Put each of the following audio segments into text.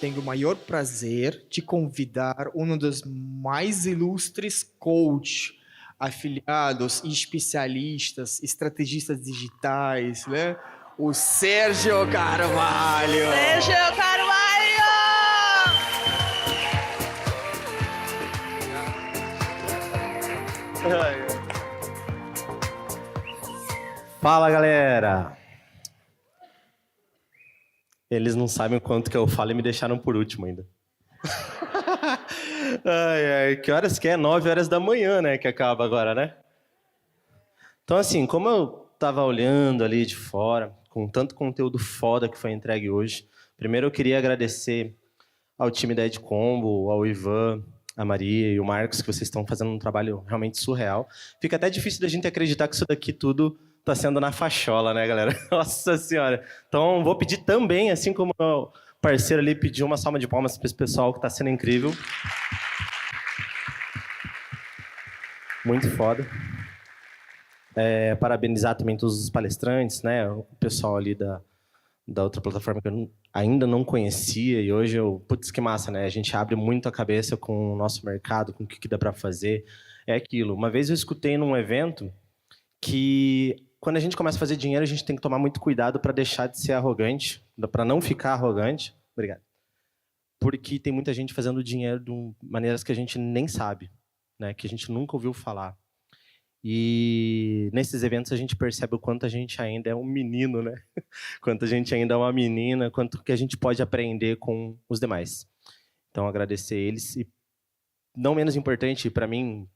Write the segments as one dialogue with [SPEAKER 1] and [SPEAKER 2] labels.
[SPEAKER 1] tenho o maior prazer de convidar um dos mais ilustres coaches, afiliados e especialistas, estrategistas digitais, né? O Sérgio Carvalho!
[SPEAKER 2] Sérgio Carvalho!
[SPEAKER 3] Fala, galera! Eles não sabem o quanto que eu falo e me deixaram por último ainda. Que horas que é? 9 horas da manhã, né? Que acaba agora, né? Então, assim, como eu tava olhando ali de fora, com tanto conteúdo foda que foi entregue hoje, primeiro eu queria agradecer ao time da Edcombo, ao Ivan, a Maria e o Marcos, que vocês estão fazendo um trabalho realmente surreal. Fica até difícil da gente acreditar que isso daqui tudo tá sendo na fachola, né, galera? Nossa Senhora! Então, vou pedir também, assim como o parceiro ali pediu, uma salva de palmas para esse pessoal que tá sendo incrível. Muito foda. Parabenizar também todos os palestrantes, né? O pessoal ali da outra plataforma que eu ainda não conhecia e hoje putz, que massa, né? A gente abre muito a cabeça com o nosso mercado, com o que dá para fazer. É aquilo. Uma vez eu escutei num evento que quando a gente começa a fazer dinheiro, a gente tem que tomar muito cuidado para deixar de ser arrogante, para não ficar arrogante. Obrigado. Porque tem muita gente fazendo dinheiro de maneiras que a gente nem sabe, né? Que a gente nunca ouviu falar. E nesses eventos a gente percebe o quanto a gente ainda é um menino, né? Quanto a gente ainda é uma menina, quanto que a gente pode aprender com os demais. Então, agradecer eles. E, não menos importante, para mim,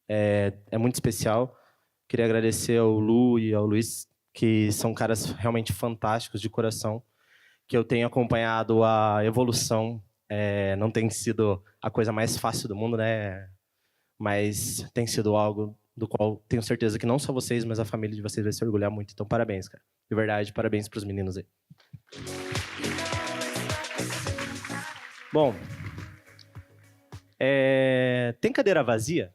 [SPEAKER 3] é muito especial. Queria agradecer ao Lu e ao Luiz, que são caras realmente fantásticos de coração, que eu tenho acompanhado a evolução. Não tem sido a coisa mais fácil do mundo, né? Mas tem sido algo do qual tenho certeza que não só vocês, mas a família de vocês vai se orgulhar muito. Então, parabéns, cara. De verdade, parabéns para os meninos aí. Bom, tem cadeira vazia?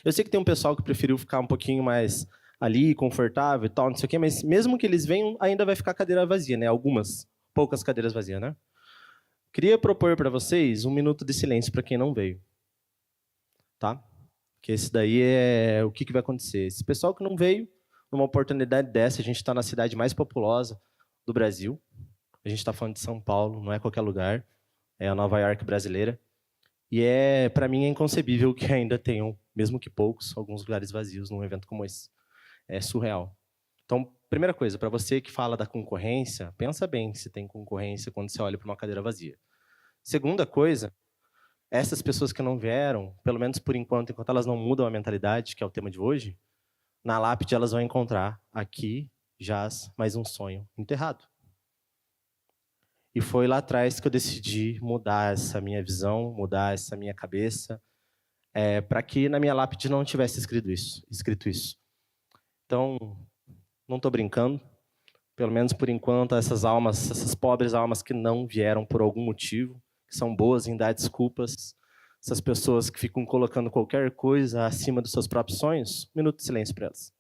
[SPEAKER 3] Eu sei que tem um pessoal que preferiu ficar um pouquinho mais ali, confortável e tal, não sei o quê, mas mesmo que eles venham, ainda vai ficar cadeira vazia, né? Algumas, poucas cadeiras vazias, né? Queria propor para vocês 1 minuto de silêncio para quem não veio. Tá? Que esse daí é o que vai acontecer. Esse pessoal que não veio, numa oportunidade dessa, a gente está na cidade mais populosa do Brasil. A gente está falando de São Paulo, não é qualquer lugar. É a Nova York brasileira. E para mim, é inconcebível que ainda tenham, mesmo que poucos, alguns lugares vazios num evento como esse. É surreal. Então, primeira coisa, para você que fala da concorrência, pensa bem se tem concorrência quando você olha para uma cadeira vazia. Segunda coisa, essas pessoas que não vieram, pelo menos por enquanto elas não mudam a mentalidade, que é o tema de hoje, na lápide elas vão encontrar: aqui jaz mais um sonho enterrado. E foi lá atrás que eu decidi mudar essa minha visão, mudar essa minha cabeça, para que na minha lápide não tivesse escrito isso. Então, não estou brincando. Pelo menos por enquanto, essas pobres almas que não vieram por algum motivo, que são boas em dar desculpas, essas pessoas que ficam colocando qualquer coisa acima dos seus próprios sonhos, 1 minuto de silêncio para elas.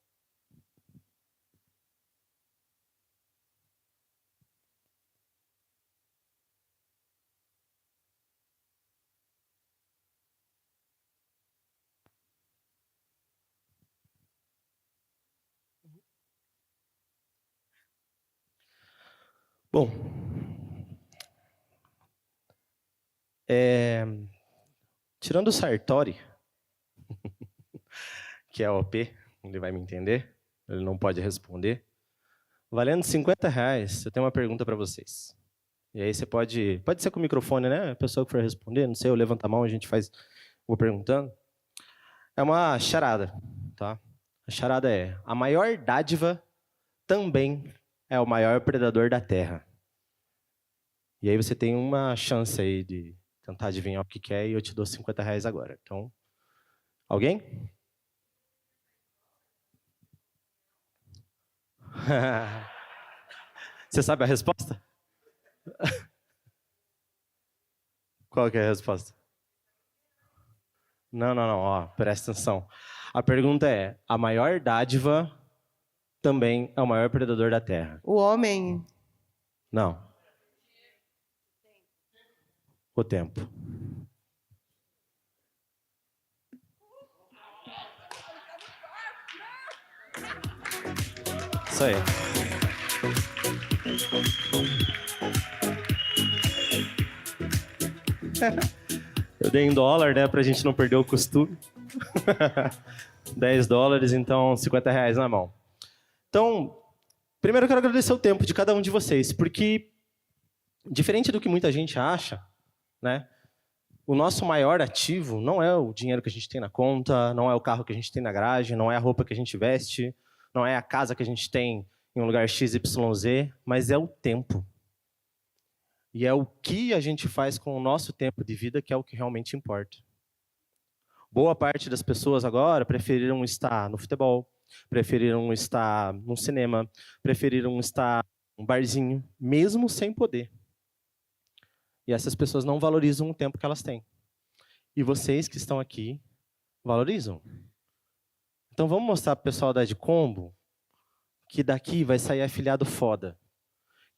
[SPEAKER 3] Bom, tirando o Sartori, que é OP, ele vai me entender, ele não pode responder. Valendo R$50, eu tenho uma pergunta para vocês. E aí você pode ser com o microfone, né? A pessoa que for responder, não sei, eu levanto a mão, a gente vou perguntando. É uma charada, tá? A charada é: a maior dádiva também é o maior predador da Terra. E aí você tem uma chance aí de tentar adivinhar o que é e eu te dou R$50 agora. Então, alguém? Você sabe a resposta? Qual que é a resposta? Não, ó, presta atenção. A pergunta é: a maior dádiva também é o maior predador da Terra.
[SPEAKER 2] O homem.
[SPEAKER 3] Não. o tempo. Isso aí. Eu dei em dólar, né, pra gente não perder o costume. $10, então R$50 na mão. Então, primeiro eu quero agradecer o tempo de cada um de vocês, porque, diferente do que muita gente acha, né, o nosso maior ativo não é o dinheiro que a gente tem na conta, não é o carro que a gente tem na garagem, não é a roupa que a gente veste, não é a casa que a gente tem em um lugar XYZ, mas é o tempo. E é o que a gente faz com o nosso tempo de vida que é o que realmente importa. Boa parte das pessoas agora preferiram estar no futebol, preferiram estar no cinema, preferiram estar num barzinho, mesmo sem poder. E essas pessoas não valorizam o tempo que elas têm. E vocês que estão aqui, valorizam. Então vamos mostrar para o pessoal da Edcombo que daqui vai sair afiliado foda.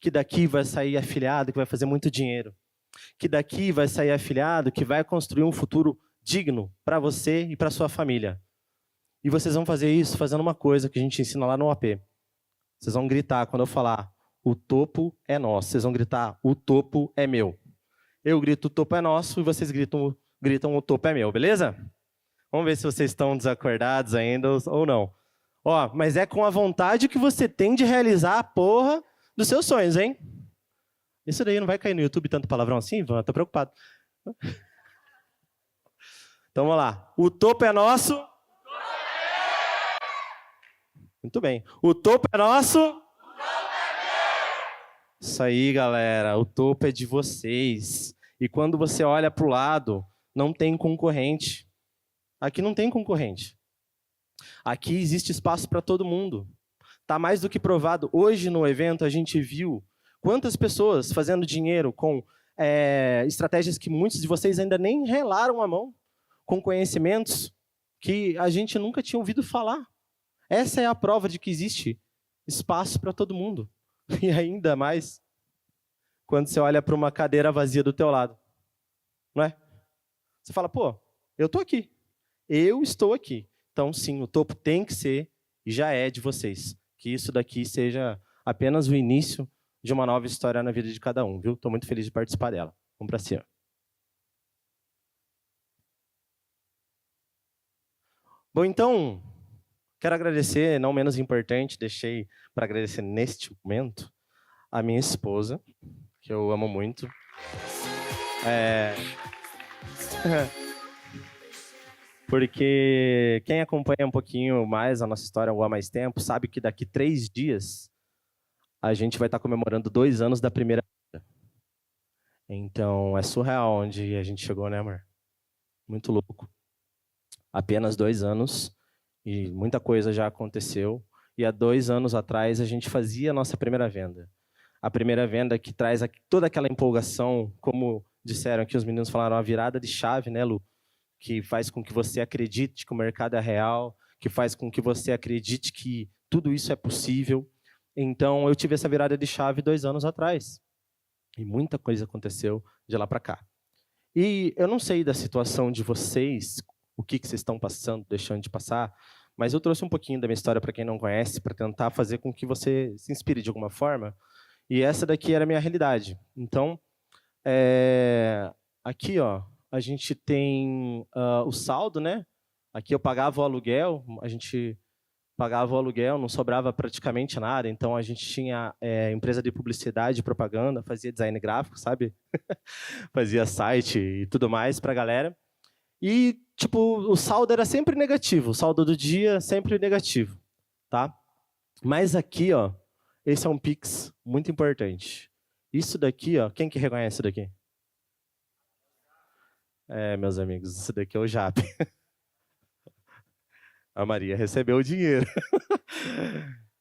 [SPEAKER 3] Que daqui vai sair afiliado que vai fazer muito dinheiro. Que daqui vai sair afiliado que vai construir um futuro digno para você e para sua família. E vocês vão fazer isso fazendo uma coisa que a gente ensina lá no AP. Vocês vão gritar quando eu falar, o topo é nosso. Vocês vão gritar, o topo é meu. Eu grito, o topo é nosso, e vocês gritam, o topo é meu, beleza? Vamos ver se vocês estão desacordados ainda ou não. Ó, mas é com a vontade que você tem de realizar a porra dos seus sonhos, hein? Isso daí não vai cair no YouTube tanto palavrão assim, Ivan? Tô preocupado. Então vamos lá. O topo é nosso. Muito bem. O topo é nosso. Isso aí, galera. O topo é de vocês. E quando você olha para o lado, não tem concorrente. Aqui não tem concorrente. Aqui existe espaço para todo mundo. Está mais do que provado. Hoje no evento a gente viu quantas pessoas fazendo dinheiro com estratégias que muitos de vocês ainda nem relaram a mão, com conhecimentos que a gente nunca tinha ouvido falar. Essa é a prova de que existe espaço para todo mundo. E ainda mais quando você olha para uma cadeira vazia do teu lado. Não é? Você fala, pô, eu estou aqui. Eu estou aqui. Então, sim, o topo tem que ser e já é de vocês. Que isso daqui seja apenas o início de uma nova história na vida de cada um, viu? Estou muito feliz de participar dela. Vamos para cima. Bom, então, quero agradecer, não menos importante, deixei para agradecer neste momento, a minha esposa, que eu amo muito. Porque quem acompanha um pouquinho mais a nossa história ou há mais tempo, sabe que daqui 3 dias a gente vai estar comemorando 2 anos da primeira vida. Então, é surreal onde a gente chegou, né, amor? Muito louco. Apenas 2 anos e muita coisa já aconteceu. E há 2 anos atrás a gente fazia a nossa primeira venda. A primeira venda que traz toda aquela empolgação, como disseram aqui, os meninos falaram, a virada de chave, né, Lu? Que faz com que você acredite que o mercado é real, que faz com que você acredite que tudo isso é possível. Então, eu tive essa virada de chave 2 anos atrás. E muita coisa aconteceu de lá para cá. E eu não sei da situação de vocês, o que vocês estão passando, deixando de passar, mas eu trouxe um pouquinho da minha história para quem não conhece, para tentar fazer com que você se inspire de alguma forma. E essa daqui era a minha realidade. Então, aqui, ó, a gente tem o saldo, né? Aqui eu pagava o aluguel, a gente pagava o aluguel, não sobrava praticamente nada, então a gente tinha empresa de publicidade e propaganda, fazia design gráfico, sabe? Fazia site e tudo mais para a galera. E, tipo, o saldo era sempre negativo, o saldo do dia sempre negativo, tá? Mas aqui, ó, esse é um Pix muito importante. Isso daqui, ó, quem que reconhece isso daqui? Meus amigos, isso daqui é o JAP. A Maria recebeu o dinheiro.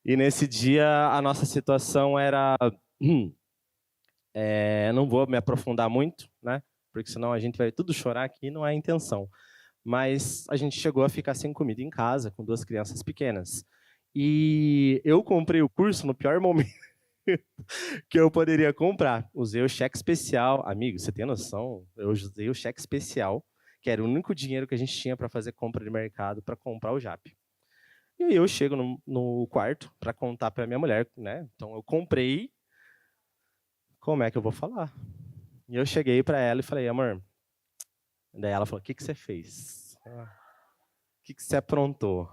[SPEAKER 3] E nesse dia a nossa situação era... não vou me aprofundar muito, né? Porque senão a gente vai tudo chorar aqui, não é a intenção. Mas a gente chegou a ficar sem comida em casa, com 2 crianças pequenas. E eu comprei o curso no pior momento. que eu poderia comprar. Usei o cheque especial. Amigo, você tem noção? Eu usei o cheque especial, que era o único dinheiro que a gente tinha para fazer compra de mercado, para comprar o Jap. E aí eu chego no quarto para contar para minha mulher, né? Então eu comprei. Como é que eu vou falar? E eu cheguei para ela e falei, amor. Daí ela falou, o que você fez? O que você aprontou?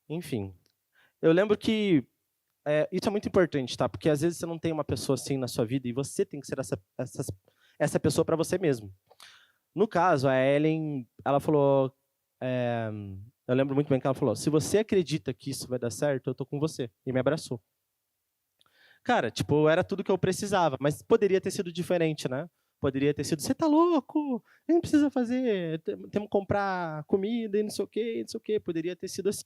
[SPEAKER 3] Enfim, eu lembro que isso é muito importante, tá? Porque às vezes você não tem uma pessoa assim na sua vida e você tem que ser essa pessoa para você mesmo. No caso, a Ellen, ela falou, eu lembro muito bem que ela falou, se você acredita que isso vai dar certo, eu tô com você. E me abraçou. Cara, tipo, era tudo que eu precisava, mas poderia ter sido diferente, né? Poderia ter sido, você tá louco? A gente precisa fazer, temos que comprar comida e não sei o quê, não sei o quê. Poderia ter sido assim.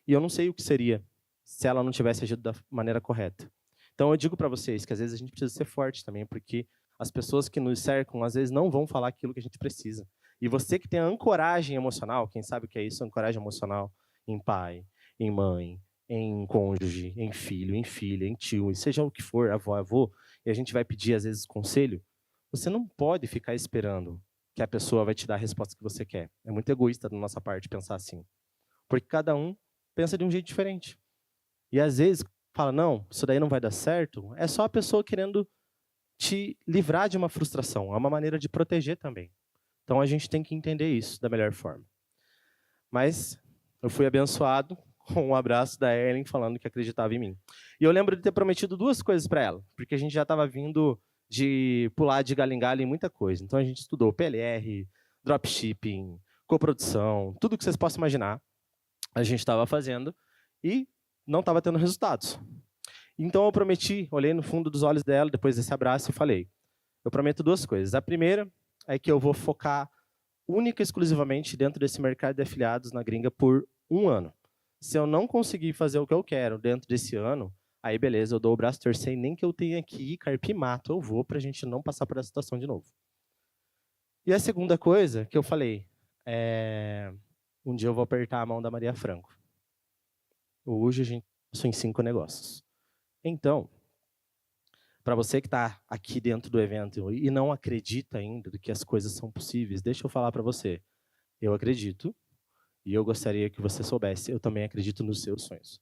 [SPEAKER 3] E eu não sei o que seria se ela não tivesse agido da maneira correta. Então eu digo para vocês que às vezes a gente precisa ser forte também, porque as pessoas que nos cercam às vezes não vão falar aquilo que a gente precisa. E você que tem a ancoragem emocional, quem sabe o que é isso, ancoragem emocional em pai, em mãe, em cônjuge, em filho, em filha, em tio, e seja o que for, avó, avô, e a gente vai pedir às vezes conselho, você não pode ficar esperando que a pessoa vai te dar a resposta que você quer. É muito egoísta da nossa parte pensar assim. Porque cada um pensa de um jeito diferente. E às vezes fala, não, isso daí não vai dar certo, é só a pessoa querendo te livrar de uma frustração. É uma maneira de proteger também. Então a gente tem que entender isso da melhor forma. Mas eu fui abençoado com um abraço da Ellen falando que acreditava em mim. E eu lembro de ter prometido duas coisas para ela, porque a gente já estava vindo de pular de galho em galho em muita coisa. Então a gente estudou PLR, dropshipping, coprodução, tudo que vocês possam imaginar, a gente estava fazendo e não estava tendo resultados. Então eu prometi, olhei no fundo dos olhos dela depois desse abraço e falei, eu prometo duas coisas. A primeira é que eu vou focar única e exclusivamente dentro desse mercado de afiliados na gringa por 1 ano. Se eu não conseguir fazer o que eu quero dentro desse ano, aí beleza, eu dou o braço a torcer e nem que eu tenha que ir carpir mato, eu vou para a gente não passar por essa situação de novo. E a segunda coisa que eu falei, um dia eu vou apertar a mão da Maria Franco. Hoje a gente passou em 5 negócios. Então, para você que está aqui dentro do evento e não acredita ainda de que as coisas são possíveis, deixa eu falar para você. Eu acredito e eu gostaria que você soubesse, eu também acredito nos seus sonhos.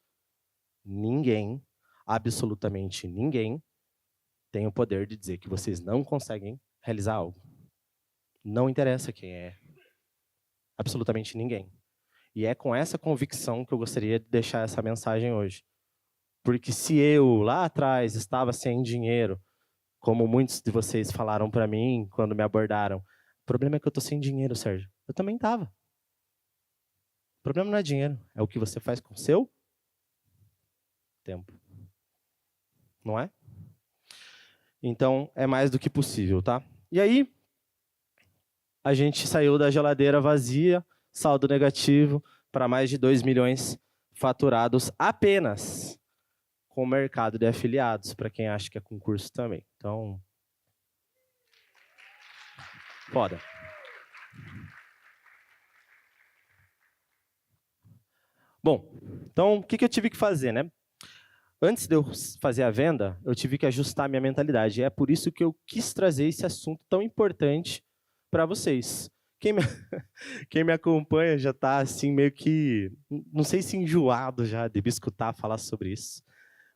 [SPEAKER 3] Ninguém, absolutamente ninguém, tem o poder de dizer que vocês não conseguem realizar algo. Não interessa quem é. Absolutamente ninguém. E é com essa convicção que eu gostaria de deixar essa mensagem hoje. Porque se eu, lá atrás, estava sem dinheiro, como muitos de vocês falaram para mim quando me abordaram, o problema é que eu estou sem dinheiro, Sérgio. Eu também estava. O problema não é dinheiro, é o que você faz com o seu tempo. Não é? Então, é mais do que possível, tá? E aí, a gente saiu da geladeira vazia, saldo negativo, para mais de 2 milhões faturados apenas com o mercado de afiliados, para quem acha que é concurso também. Então, foda. Bom, então o que eu tive que fazer, né? Antes de eu fazer a venda, eu tive que ajustar a minha mentalidade. E é por isso que eu quis trazer esse assunto tão importante para vocês. Quem me acompanha já está assim meio que, não sei se enjoado já de me escutar falar sobre isso.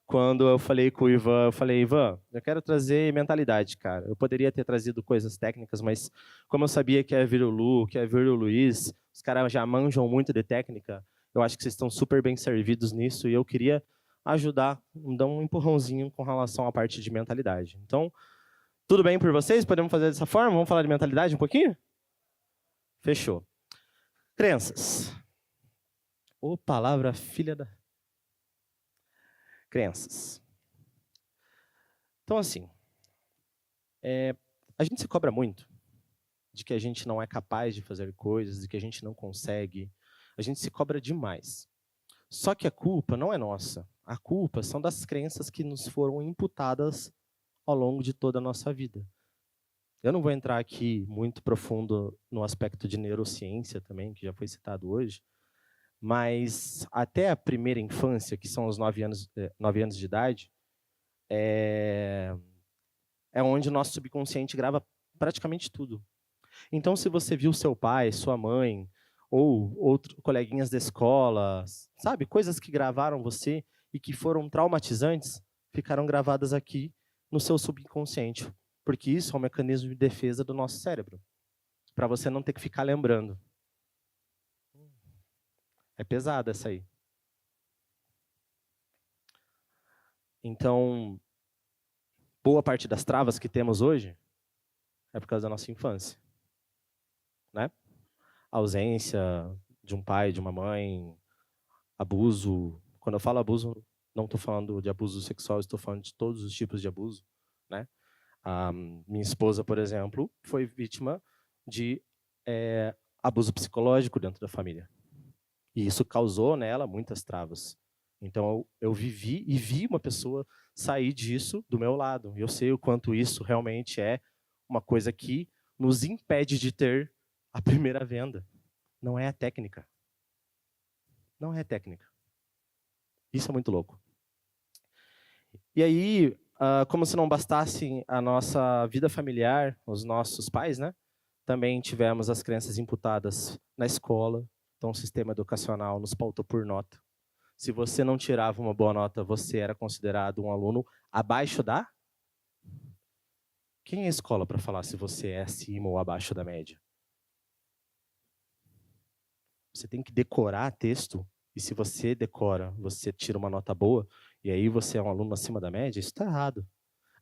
[SPEAKER 3] Quando eu falei com o Ivan, eu falei, Ivan, eu quero trazer mentalidade, cara. Eu poderia ter trazido coisas técnicas, mas como eu sabia que ia vir o Lu, que ia vir o Luiz, os caras já manjam muito de técnica, eu acho que vocês estão super bem servidos nisso e eu queria ajudar, dar um empurrãozinho com relação à parte de mentalidade. Então, tudo bem por vocês? Podemos fazer dessa forma? Vamos falar de mentalidade um pouquinho? Fechou. Crenças. Ô, palavra filha da... Crenças. Então, assim, a gente se cobra muito de que a gente não é capaz de fazer coisas, de que a gente não consegue. A gente se cobra demais. Só que a culpa não é nossa. A culpa são das crenças que nos foram imputadas ao longo de toda a nossa vida. Eu não vou entrar aqui muito profundo no aspecto de neurociência também, que já foi citado hoje, mas até a primeira infância, que são os 9 anos de idade, é onde o nosso subconsciente grava praticamente tudo. Então, se você viu seu pai, sua mãe, ou outros coleguinhas da escola, sabe, coisas que gravaram você e que foram traumatizantes, ficaram gravadas aqui no seu subconsciente, porque isso é um mecanismo de defesa do nosso cérebro, para você não ter que ficar lembrando. É pesada essa aí. Então, boa parte das travas que temos hoje é por causa da nossa infância, né? Ausência de um pai, de uma mãe, abuso. Quando eu falo abuso, não estou falando de abuso sexual, estou falando de todos os tipos de abuso, né? A minha esposa, por exemplo, foi vítima de abuso psicológico dentro da família. E isso causou nela muitas travas. Então, eu vivi e vi uma pessoa sair disso do meu lado. Eu sei o quanto isso realmente é uma coisa que nos impede de ter a primeira venda. Não é a técnica. Não é a técnica. Isso é muito louco. E aí, como se não bastasse a nossa vida familiar, os nossos pais, né? Também tivemos as crenças imputadas na escola. Então, o sistema educacional nos pautou por nota. Se você não tirava uma boa nota, você era considerado um aluno abaixo da? Quem é a escola para falar se você é acima ou abaixo da média? Você tem que decorar texto, e se você decora, você tira uma nota boa, e aí você é um aluno acima da média, isso está errado.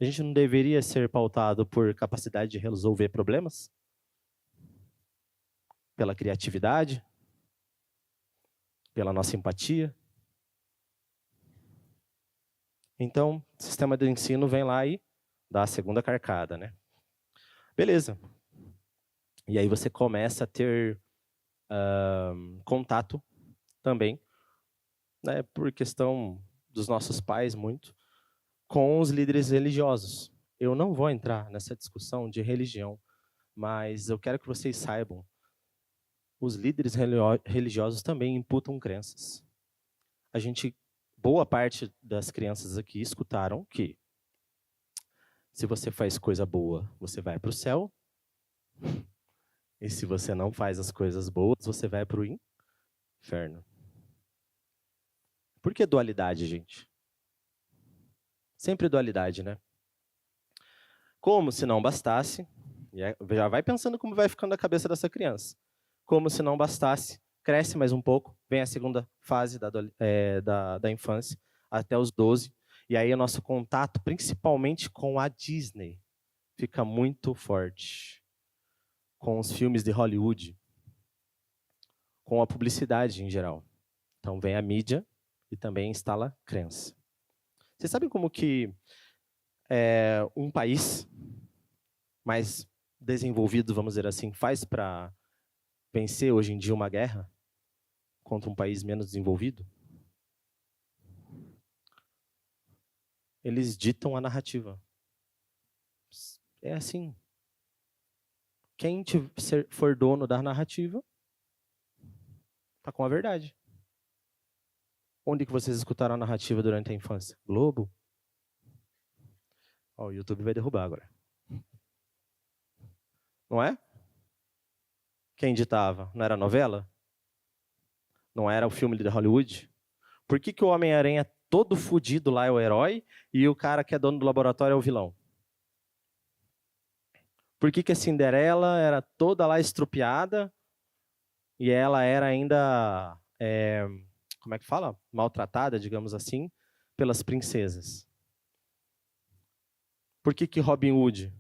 [SPEAKER 3] A gente não deveria ser pautado por capacidade de resolver problemas? Pela criatividade? Pela nossa empatia? Então, o sistema de ensino vem lá e dá a segunda carcada, né? Beleza. E aí você começa a ter contato também, né, por questão dos nossos pais muito, com os líderes religiosos. Eu não vou entrar nessa discussão de religião, mas eu quero que vocês saibam, os líderes religiosos também imputam crenças. Boa parte das crianças aqui escutaram que se você faz coisa boa, você vai para o céu, e se você não faz as coisas boas, você vai para o inferno. Por que dualidade, gente? Sempre dualidade, né? Como se não bastasse, já vai pensando como vai ficando a cabeça dessa criança. Como se não bastasse, cresce mais um pouco, vem a segunda fase da infância, até os 12, e aí o nosso contato, principalmente com a Disney, fica muito forte. Com os filmes de Hollywood, com a publicidade em geral. Então vem a mídia e também instala crença. Vocês sabem como que um país mais desenvolvido, vamos dizer assim, faz para vencer hoje em dia uma guerra contra um país menos desenvolvido? Eles ditam a narrativa. É assim. Quem for dono da narrativa está com a verdade. Onde que vocês escutaram a narrativa durante a infância? Globo? O YouTube vai derrubar agora. Não é? Quem ditava? Não era novela? Não era o filme de Hollywood? Por que o Homem-Aranha todo fudido lá é o herói e o cara que é dono do laboratório é o vilão? Por que a Cinderela era toda lá estrupiada e ela era ainda, como é que fala? Maltratada, digamos assim, pelas princesas? Por que Robin Hood?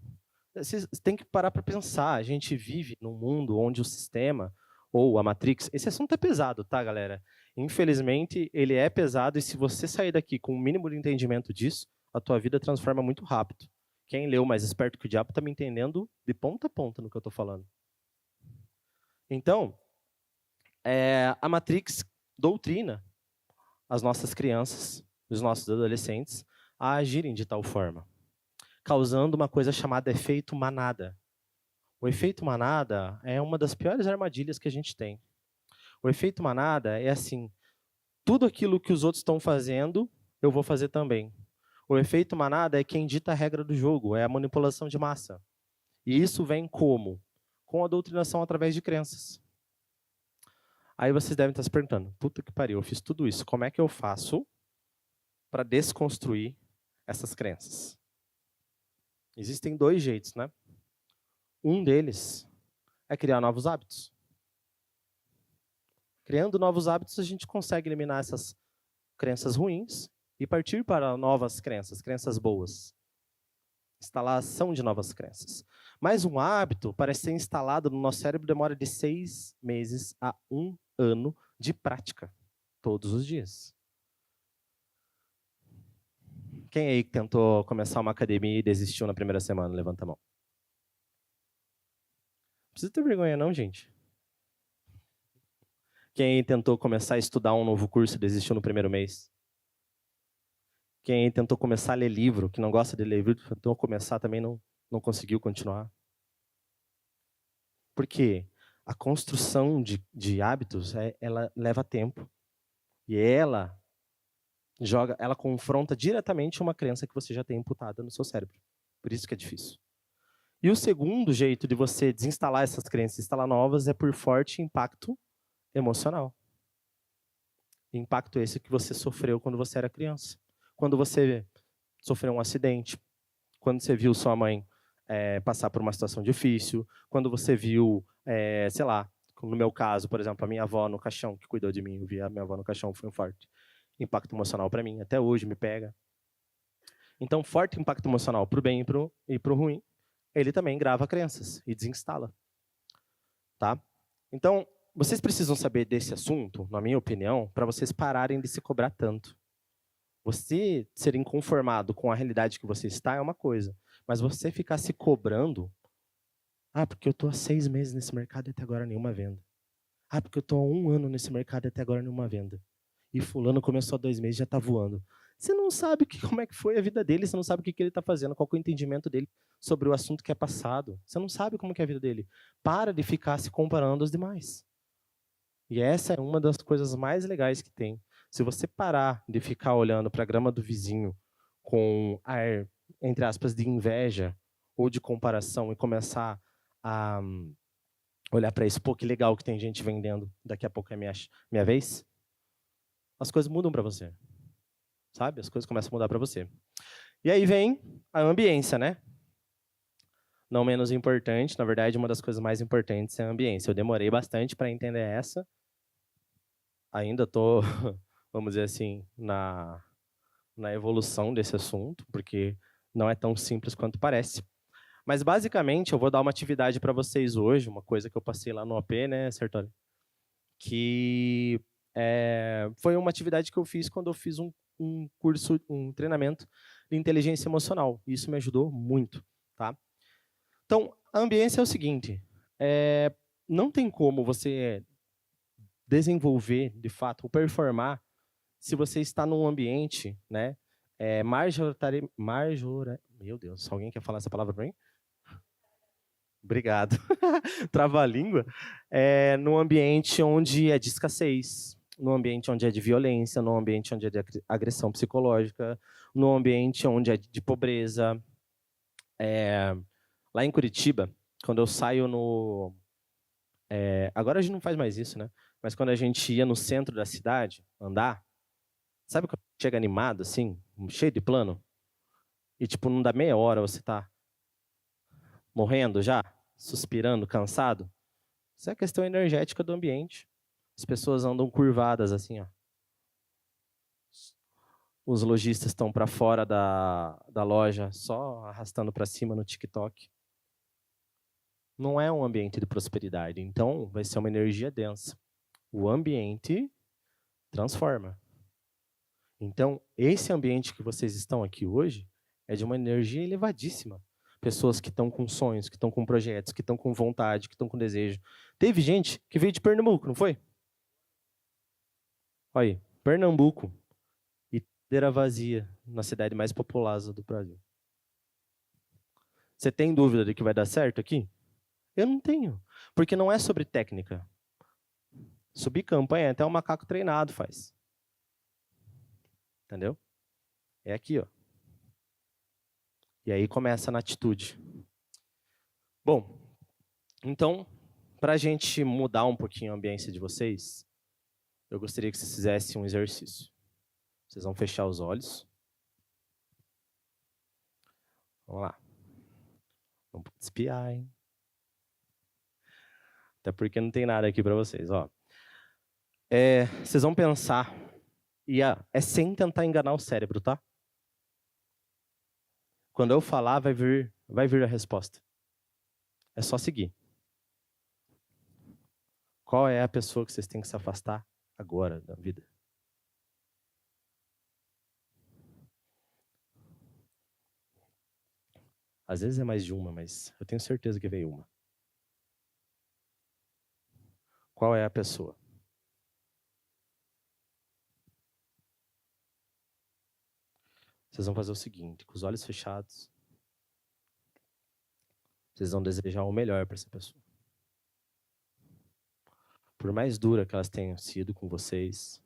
[SPEAKER 3] Vocês têm que parar para pensar. A gente vive num mundo onde o sistema, ou a Matrix... Esse assunto é pesado, tá, galera? Infelizmente, ele é pesado, e se você sair daqui com o mínimo de entendimento disso, a tua vida transforma muito rápido. Quem leu Mais Esperto que o Diabo está me entendendo de ponta a ponta no que eu estou falando. Então, a Matrix doutrina as nossas crianças, os nossos adolescentes, a agirem de tal forma, causando uma coisa chamada efeito manada. O efeito manada é uma das piores armadilhas que a gente tem. O efeito manada é assim, tudo aquilo que os outros estão fazendo, eu vou fazer também. O efeito manada é quem dita a regra do jogo, é a manipulação de massa. E isso vem como? Com a doutrinação através de crenças. Aí vocês devem estar se perguntando, puta que pariu, eu fiz tudo isso, como é que eu faço para desconstruir essas crenças? Existem 2 jeitos, né? Um deles é criar novos hábitos. Criando novos hábitos, a gente consegue eliminar essas crenças ruins e partir para novas crenças, crenças boas. Instalação de novas crenças. Mas um hábito, para ser instalado no nosso cérebro, demora de 6 meses a 1 ano de prática, todos os dias. Quem aí tentou começar uma academia e desistiu na primeira semana? Levanta a mão. Não precisa ter vergonha não, gente. Quem aí tentou começar a estudar um novo curso e desistiu no primeiro mês? Quem aí tentou começar a ler livro, que não gosta de ler livro, tentou começar também não conseguiu continuar? Porque a construção de hábitos, ela leva tempo. E ela confronta diretamente uma crença que você já tem imputada no seu cérebro. Por isso que é difícil. E o segundo jeito de você desinstalar essas crenças e instalar novas é por forte impacto emocional. Impacto esse que você sofreu quando você era criança. Quando você sofreu um acidente, quando você viu sua mãe passar por uma situação difícil, quando você viu, sei lá, no meu caso, por exemplo, a minha avó no caixão, que cuidou de mim, eu vi a minha avó no caixão, foi um forte impacto emocional para mim, até hoje me pega. Então, forte impacto emocional para o bem e para o ruim, ele também grava crenças e desinstala. Tá? Então, vocês precisam saber desse assunto, na minha opinião, para vocês pararem de se cobrar tanto. Você ser inconformado com a realidade que você está é uma coisa, mas você ficar se cobrando, porque eu estou há 6 meses nesse mercado e até agora nenhuma venda. Porque eu estou há 1 ano nesse mercado e até agora nenhuma venda. E fulano começou há 2 meses e já está voando. Você não sabe como é que foi a vida dele, você não sabe o que ele está fazendo, qual é o entendimento dele sobre o assunto que é passado. Você não sabe como que é a vida dele. Para de ficar se comparando aos demais. E essa é uma das coisas mais legais que tem. Se você parar de ficar olhando para a grama do vizinho com ar, entre aspas, de inveja ou de comparação e começar a olhar para isso, pô, que legal que tem gente vendendo, daqui a pouco é minha vez, as coisas mudam para você. Sabe? As coisas começam a mudar para você. E aí vem a ambiência, né? Não menos importante, na verdade, uma das coisas mais importantes é a ambiência. Eu demorei bastante para entender essa. Ainda estou, vamos dizer assim, na evolução desse assunto, porque não é tão simples quanto parece. Mas, basicamente, eu vou dar uma atividade para vocês hoje, uma coisa que eu passei lá no AP, né, Sertório? Que foi uma atividade que eu fiz quando eu fiz um curso, um treinamento de inteligência emocional. Isso me ajudou muito, tá? Então, a ambiência é o seguinte, não tem como você desenvolver, de fato, ou performar se você está num ambiente, né, meu Deus, alguém quer falar essa palavra para mim? Obrigado. Trava-língua. Num ambiente onde é de escassez, num ambiente onde é de violência, num ambiente onde é de agressão psicológica, num ambiente onde é de pobreza. Lá em Curitiba, quando eu saio no... agora a gente não faz mais isso, né? Mas quando a gente ia no centro da cidade, andar, sabe quando chega animado, assim, cheio de plano? E, tipo, não dá meia hora, você tá morrendo já, suspirando, cansado? Isso é a questão energética do ambiente. As pessoas andam curvadas, assim, ó. Os lojistas estão para fora da loja, só arrastando para cima no TikTok. Não é um ambiente de prosperidade, então vai ser uma energia densa. O ambiente transforma. Então, esse ambiente que vocês estão aqui hoje é de uma energia elevadíssima. Pessoas que estão com sonhos, que estão com projetos, que estão com vontade, que estão com desejo. Teve gente que veio de Pernambuco, não foi? Olha aí, Pernambuco e cadeira vazia na cidade mais populosa do Brasil. Você tem dúvida de que vai dar certo aqui? Eu não tenho, porque não é sobre técnica. Subir campanha até um macaco treinado faz. Entendeu? É aqui, ó. E aí começa na atitude. Bom, então, para a gente mudar um pouquinho a ambiência de vocês, eu gostaria que vocês fizessem um exercício. Vocês vão fechar os olhos. Vamos lá. Vamos espiar, hein? Até porque não tem nada aqui para vocês, ó. Vocês vão pensar, e é sem tentar enganar o cérebro, tá? Quando eu falar, vai vir a resposta. É só seguir. Qual é a pessoa que vocês têm que se afastar agora da vida? Às vezes é mais de uma, mas eu tenho certeza que veio uma. Qual é a pessoa? Vocês vão fazer o seguinte, com os olhos fechados, vocês vão desejar o melhor para essa pessoa. Por mais dura que elas tenham sido com vocês,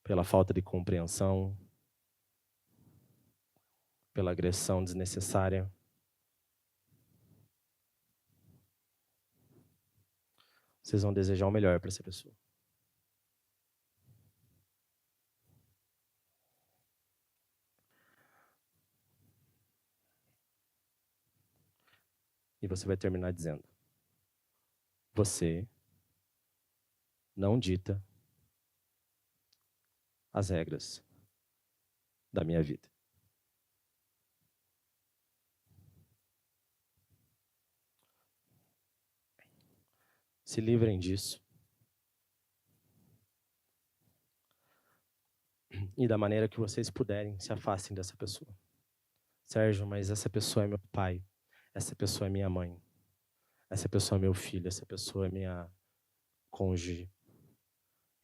[SPEAKER 3] pela falta de compreensão, pela agressão desnecessária, vocês vão desejar o melhor para essa pessoa. E você vai terminar dizendo: você não dita as regras da minha vida. Se livrem disso. E da maneira que vocês puderem, se afastem dessa pessoa. Sérgio, mas essa pessoa é meu pai. Essa pessoa é minha mãe. Essa pessoa é meu filho. Essa pessoa é minha cônjuge.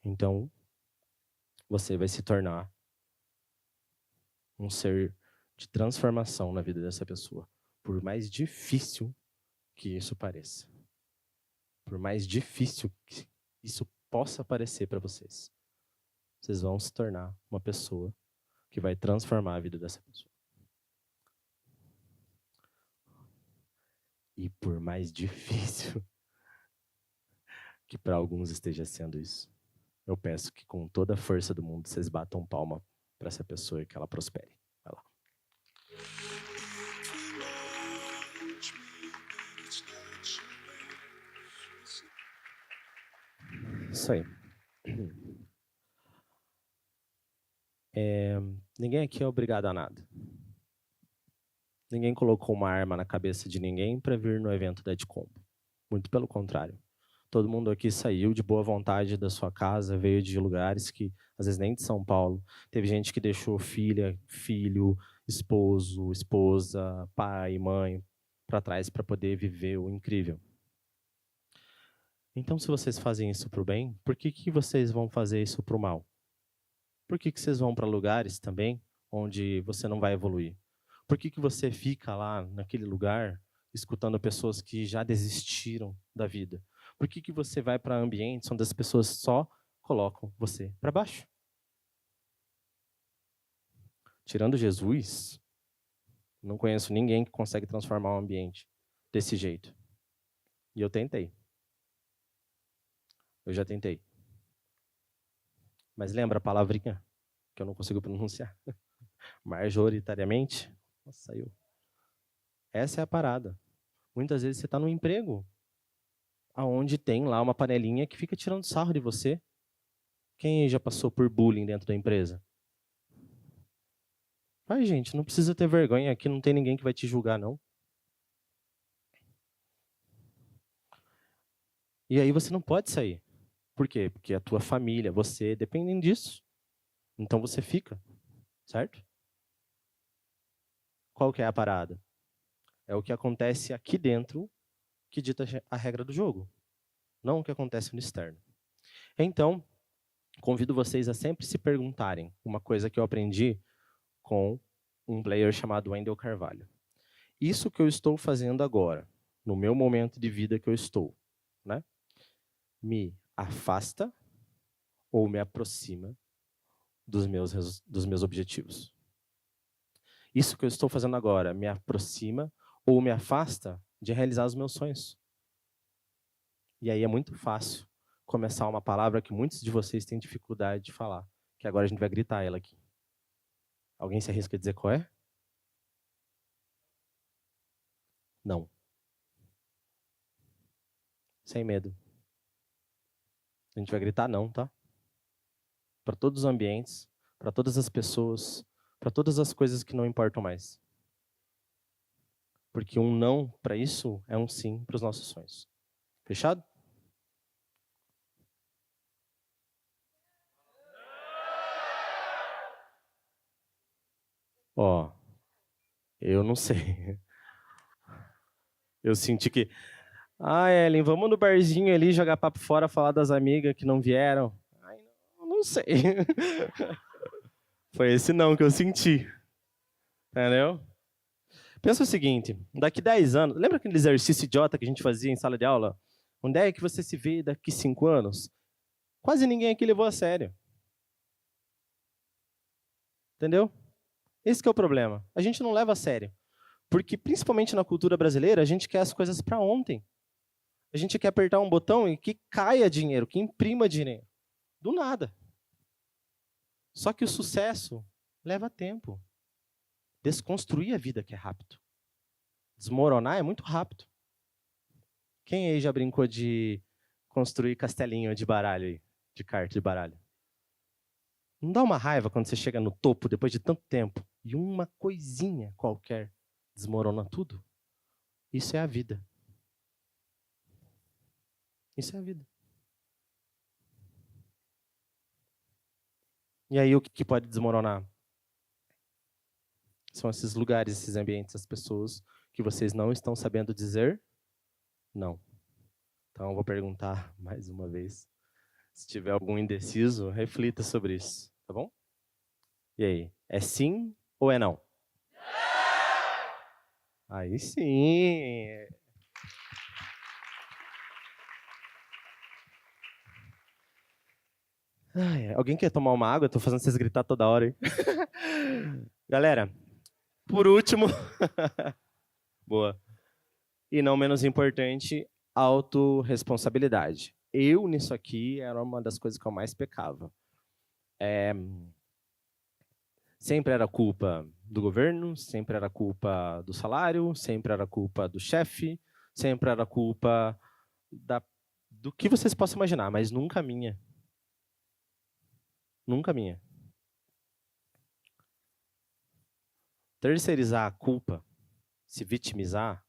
[SPEAKER 3] Então, você vai se tornar um ser de transformação na vida dessa pessoa. Por mais difícil que isso pareça. Por mais difícil que isso possa parecer para vocês. Vocês vão se tornar uma pessoa que vai transformar a vida dessa pessoa. E por mais difícil que para alguns esteja sendo isso, eu peço que com toda a força do mundo vocês batam palma para essa pessoa e que ela prospere. Vai lá. Isso aí. Ninguém aqui é obrigado a nada. Ninguém colocou uma arma na cabeça de ninguém para vir no evento da Edcombo. Muito pelo contrário. Todo mundo aqui saiu de boa vontade da sua casa, veio de lugares que, às vezes, nem de São Paulo. Teve gente que deixou filha, filho, esposo, esposa, pai, mãe para trás para poder viver o incrível. Então, se vocês fazem isso para o bem, por que vocês vão fazer isso para o mal? Por que vocês vão para lugares também onde você não vai evoluir? Por que você fica lá naquele lugar escutando pessoas que já desistiram da vida? Por que você vai para ambientes onde as pessoas só colocam você para baixo? Tirando Jesus, não conheço ninguém que consegue transformar um ambiente desse jeito. E eu tentei. Eu já tentei. Mas lembra a palavrinha que eu não consigo pronunciar? Majoritariamente? Nossa, saiu. Essa é a parada. Muitas vezes você está no emprego aonde tem lá uma panelinha que fica tirando sarro de você. Quem já passou por bullying dentro da empresa? Ai, gente, não precisa ter vergonha. Aqui não tem ninguém que vai te julgar, não. E aí você não pode sair. Por quê? Porque a tua família, você, dependem disso. Então você fica, certo? Qual que é a parada? É o que acontece aqui dentro que dita a regra do jogo, não o que acontece no externo. Então, convido vocês a sempre se perguntarem uma coisa que eu aprendi com um player chamado Wendell Carvalho. Isso que eu estou fazendo agora, no meu momento de vida que eu estou, né? Me afasta ou me aproxima dos meus objetivos? isso que eu estou fazendo agora me aproxima ou me afasta de realizar os meus sonhos? E aí é muito fácil começar uma palavra que muitos de vocês têm dificuldade de falar, que agora a gente vai gritar ela aqui. Alguém se arrisca a dizer qual é? Não. Sem medo. A gente vai gritar não, tá? Para todos os ambientes, para todas as pessoas, para todas as coisas que não importam mais. Porque um não para isso é um sim para os nossos sonhos. Fechado? Ó, eu não sei. Eu senti que... Ah, Ellen, vamos no barzinho ali jogar papo fora, falar das amigas que não vieram. Ai, não sei. Foi esse não que eu senti. Entendeu? Pensa o seguinte, daqui 10 anos... Lembra aquele exercício idiota que a gente fazia em sala de aula? Onde é que você se vê daqui 5 anos? Quase ninguém aqui levou a sério. Entendeu? Esse que é o problema. A gente não leva a sério. Porque, principalmente na cultura brasileira, a gente quer as coisas para ontem. A gente quer apertar um botão e que caia dinheiro, que imprima dinheiro. Do nada. Só que o sucesso leva tempo. Desconstruir a vida que é rápido. Desmoronar é muito rápido. Quem aí já brincou de construir castelinho de baralho aí? De carta de baralho? Não dá uma raiva quando você chega no topo depois de tanto tempo e uma coisinha qualquer desmorona tudo? Isso é a vida. Isso é a vida. E aí o que pode desmoronar? São esses lugares, esses ambientes, as pessoas que vocês não estão sabendo dizer não. Então eu vou perguntar mais uma vez. Se tiver algum indeciso, reflita sobre isso, tá bom? E aí, é sim ou é não? Aí sim. Ai, alguém quer tomar uma água? Eu tô fazendo vocês gritar toda hora, hein? Galera, por último, boa. E não menos importante, autorresponsabilidade. Eu, nisso aqui, era uma das coisas que eu mais pecava. Sempre era culpa do governo, sempre era culpa do salário, sempre era culpa do chefe, sempre era culpa do que vocês possam imaginar, mas nunca minha. Nunca minha. Terceirizar a culpa, se vitimizar,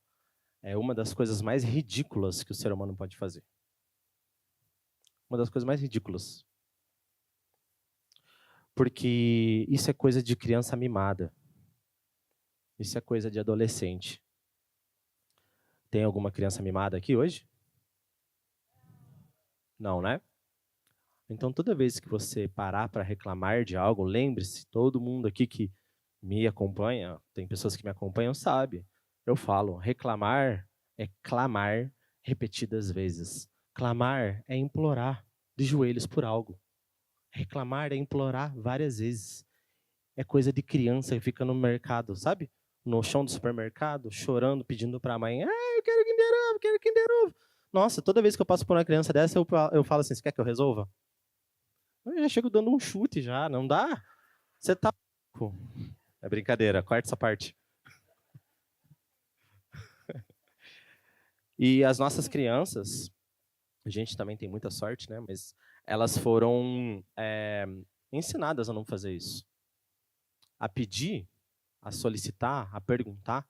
[SPEAKER 3] é uma das coisas mais ridículas que o ser humano pode fazer. Uma das coisas mais ridículas. Porque isso é coisa de criança mimada. Isso é coisa de adolescente. Tem alguma criança mimada aqui hoje? Não, né? Então, toda vez que você parar para reclamar de algo, lembre-se, todo mundo aqui que me acompanha, tem pessoas que me acompanham, sabe. Eu falo, reclamar é clamar repetidas vezes. Clamar é implorar de joelhos por algo. Reclamar é implorar várias vezes. É coisa de criança que fica no mercado, sabe? No chão do supermercado, chorando, pedindo para a mãe, eu quero Kinder Ovo, quero Kinder Ovo. Nossa, toda vez que eu passo por uma criança dessa, eu falo assim, você quer que eu resolva? Eu já chego dando um chute já, não dá? Você tá... É brincadeira, corta essa parte. E as nossas crianças, a gente também tem muita sorte, né? Mas elas foram ensinadas a não fazer isso. A pedir, a solicitar, a perguntar,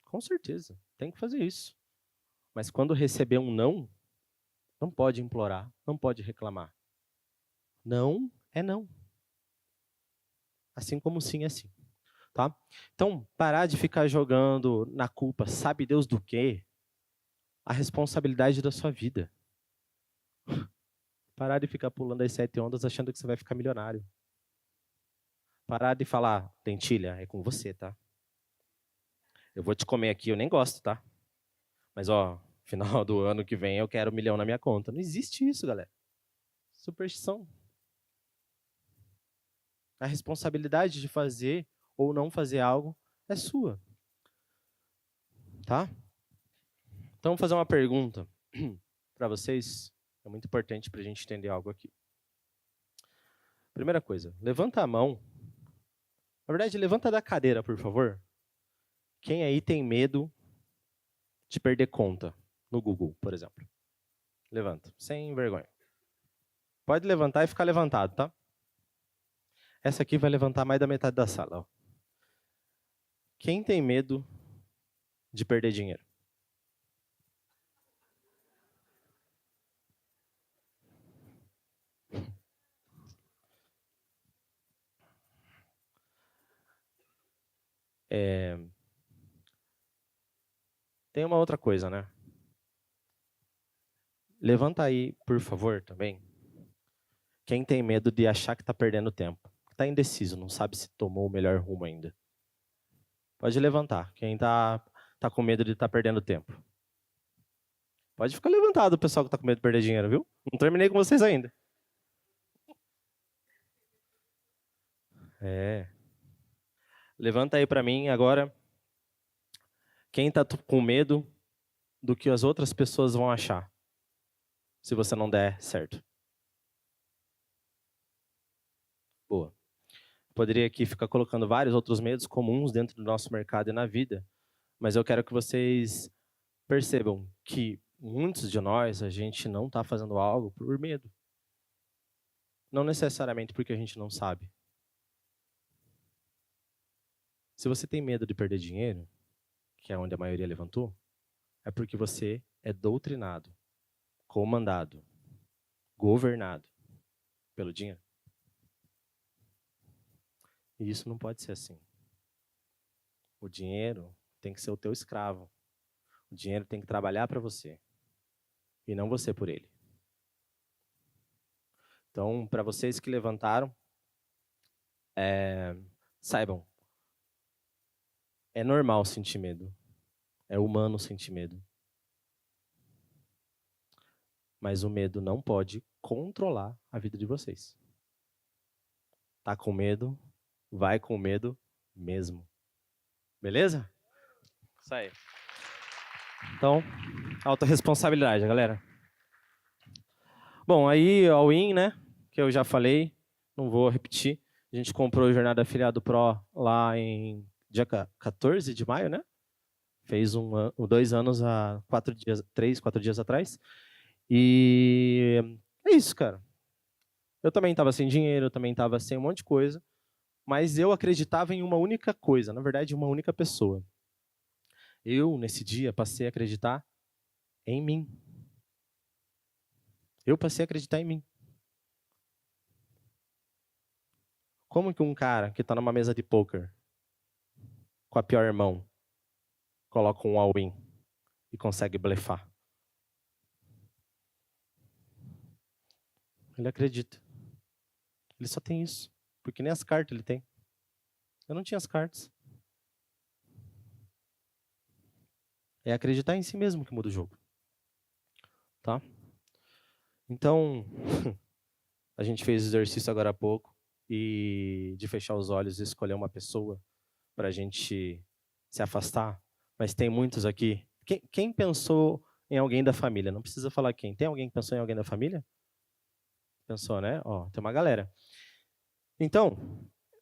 [SPEAKER 3] com certeza, tem que fazer isso. Mas quando receber um não pode implorar, não pode reclamar. Não é não. Assim como sim é sim. Tá? Então, parar de ficar jogando na culpa, sabe Deus do quê? A responsabilidade da sua vida. Parar de ficar pulando as 7 ondas achando que você vai ficar milionário. Parar de falar, dentilha, é com você, tá? Eu vou te comer aqui, eu nem gosto, tá? Mas, ó, final do ano que vem eu quero 1 milhão na minha conta. Não existe isso, galera. Superstição. A responsabilidade de fazer ou não fazer algo é sua. Tá? Então, vou fazer uma pergunta para vocês. É muito importante para a gente entender algo aqui. Primeira coisa, levanta a mão. Na verdade, levanta da cadeira, por favor. Quem aí tem medo de perder conta no Google, por exemplo? Levanta, sem vergonha. Pode levantar e ficar levantado, tá? Essa aqui vai levantar mais da metade da sala. Ó. Quem tem medo de perder dinheiro? Tem uma outra coisa, né? Levanta aí, por favor, também. Quem tem medo de achar que está perdendo tempo. Está indeciso, não sabe se tomou o melhor rumo ainda. Pode levantar. Quem tá com medo de estar perdendo tempo. Pode ficar levantado o pessoal que está com medo de perder dinheiro, viu? Não terminei com vocês ainda. Levanta aí para mim agora. Quem está com medo do que as outras pessoas vão achar se você não der certo? Boa. Poderia aqui ficar colocando vários outros medos comuns dentro do nosso mercado e na vida, mas eu quero que vocês percebam que muitos de nós, a gente não está fazendo algo por medo. Não necessariamente porque a gente não sabe. Se você tem medo de perder dinheiro, que é onde a maioria levantou, é porque você é doutrinado, comandado, governado pelo dinheiro. E isso não pode ser assim. O dinheiro tem que ser o teu escravo. O dinheiro tem que trabalhar para você. E não você por ele. Então, para vocês que levantaram, saibam, é normal sentir medo. É humano sentir medo. Mas o medo não pode controlar a vida de vocês. Tá com medo? Vai com medo mesmo. Beleza? Isso aí. Então, autorresponsabilidade, galera. Bom, aí o all-in, né? Que eu já falei, não vou repetir. A gente comprou o Jornada Afiliado Pro lá em dia 14 de maio, né? Fez 2 anos há 3, 4 dias atrás. E é isso, cara. Eu também estava sem dinheiro, eu também estava sem um monte de coisa. Mas eu acreditava em uma única coisa, na verdade, uma única pessoa. Eu, nesse dia, passei a acreditar em mim. Eu passei a acreditar em mim. Como que um cara que está numa mesa de poker com a pior mão coloca um all-in e consegue blefar? Ele acredita. Ele só tem isso. Porque nem as cartas ele tem. Eu não tinha as cartas. É acreditar em si mesmo que muda o jogo. Tá? Então, a gente fez o exercício agora há pouco e de fechar os olhos e escolher uma pessoa para a gente se afastar. Mas tem muitos aqui. Quem pensou em alguém da família? Não precisa falar quem. Tem alguém que pensou em alguém da família? Pensou, né? Ó, tem uma galera. Então,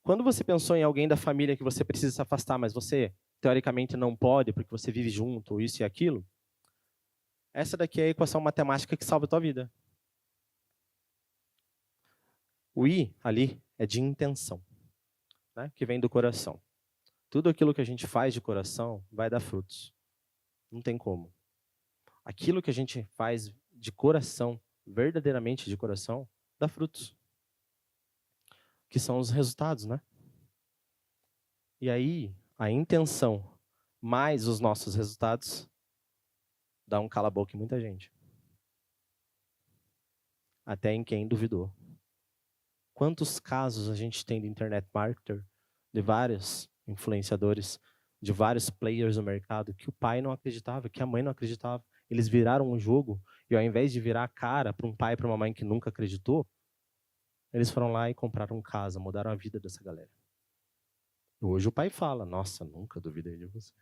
[SPEAKER 3] quando você pensou em alguém da família que você precisa se afastar, mas você teoricamente não pode porque você vive junto, isso e aquilo, essa daqui é a equação matemática que salva a tua vida. O I ali é de intenção, né? Que vem do coração. Tudo aquilo que a gente faz de coração vai dar frutos. Não tem como. Aquilo que a gente faz de coração, verdadeiramente de coração, dá frutos. Que são os resultados, né? E aí, a intenção mais os nossos resultados dá um cala-boca em muita gente. Até em quem duvidou. Quantos casos a gente tem de internet marketer, de vários influenciadores, de vários players no mercado, que o pai não acreditava, que a mãe não acreditava. Eles viraram um jogo e ao invés de virar a cara para um pai e para uma mãe que nunca acreditou, eles foram lá e compraram casa, mudaram a vida dessa galera. Hoje o pai fala, nossa, nunca duvidei de você.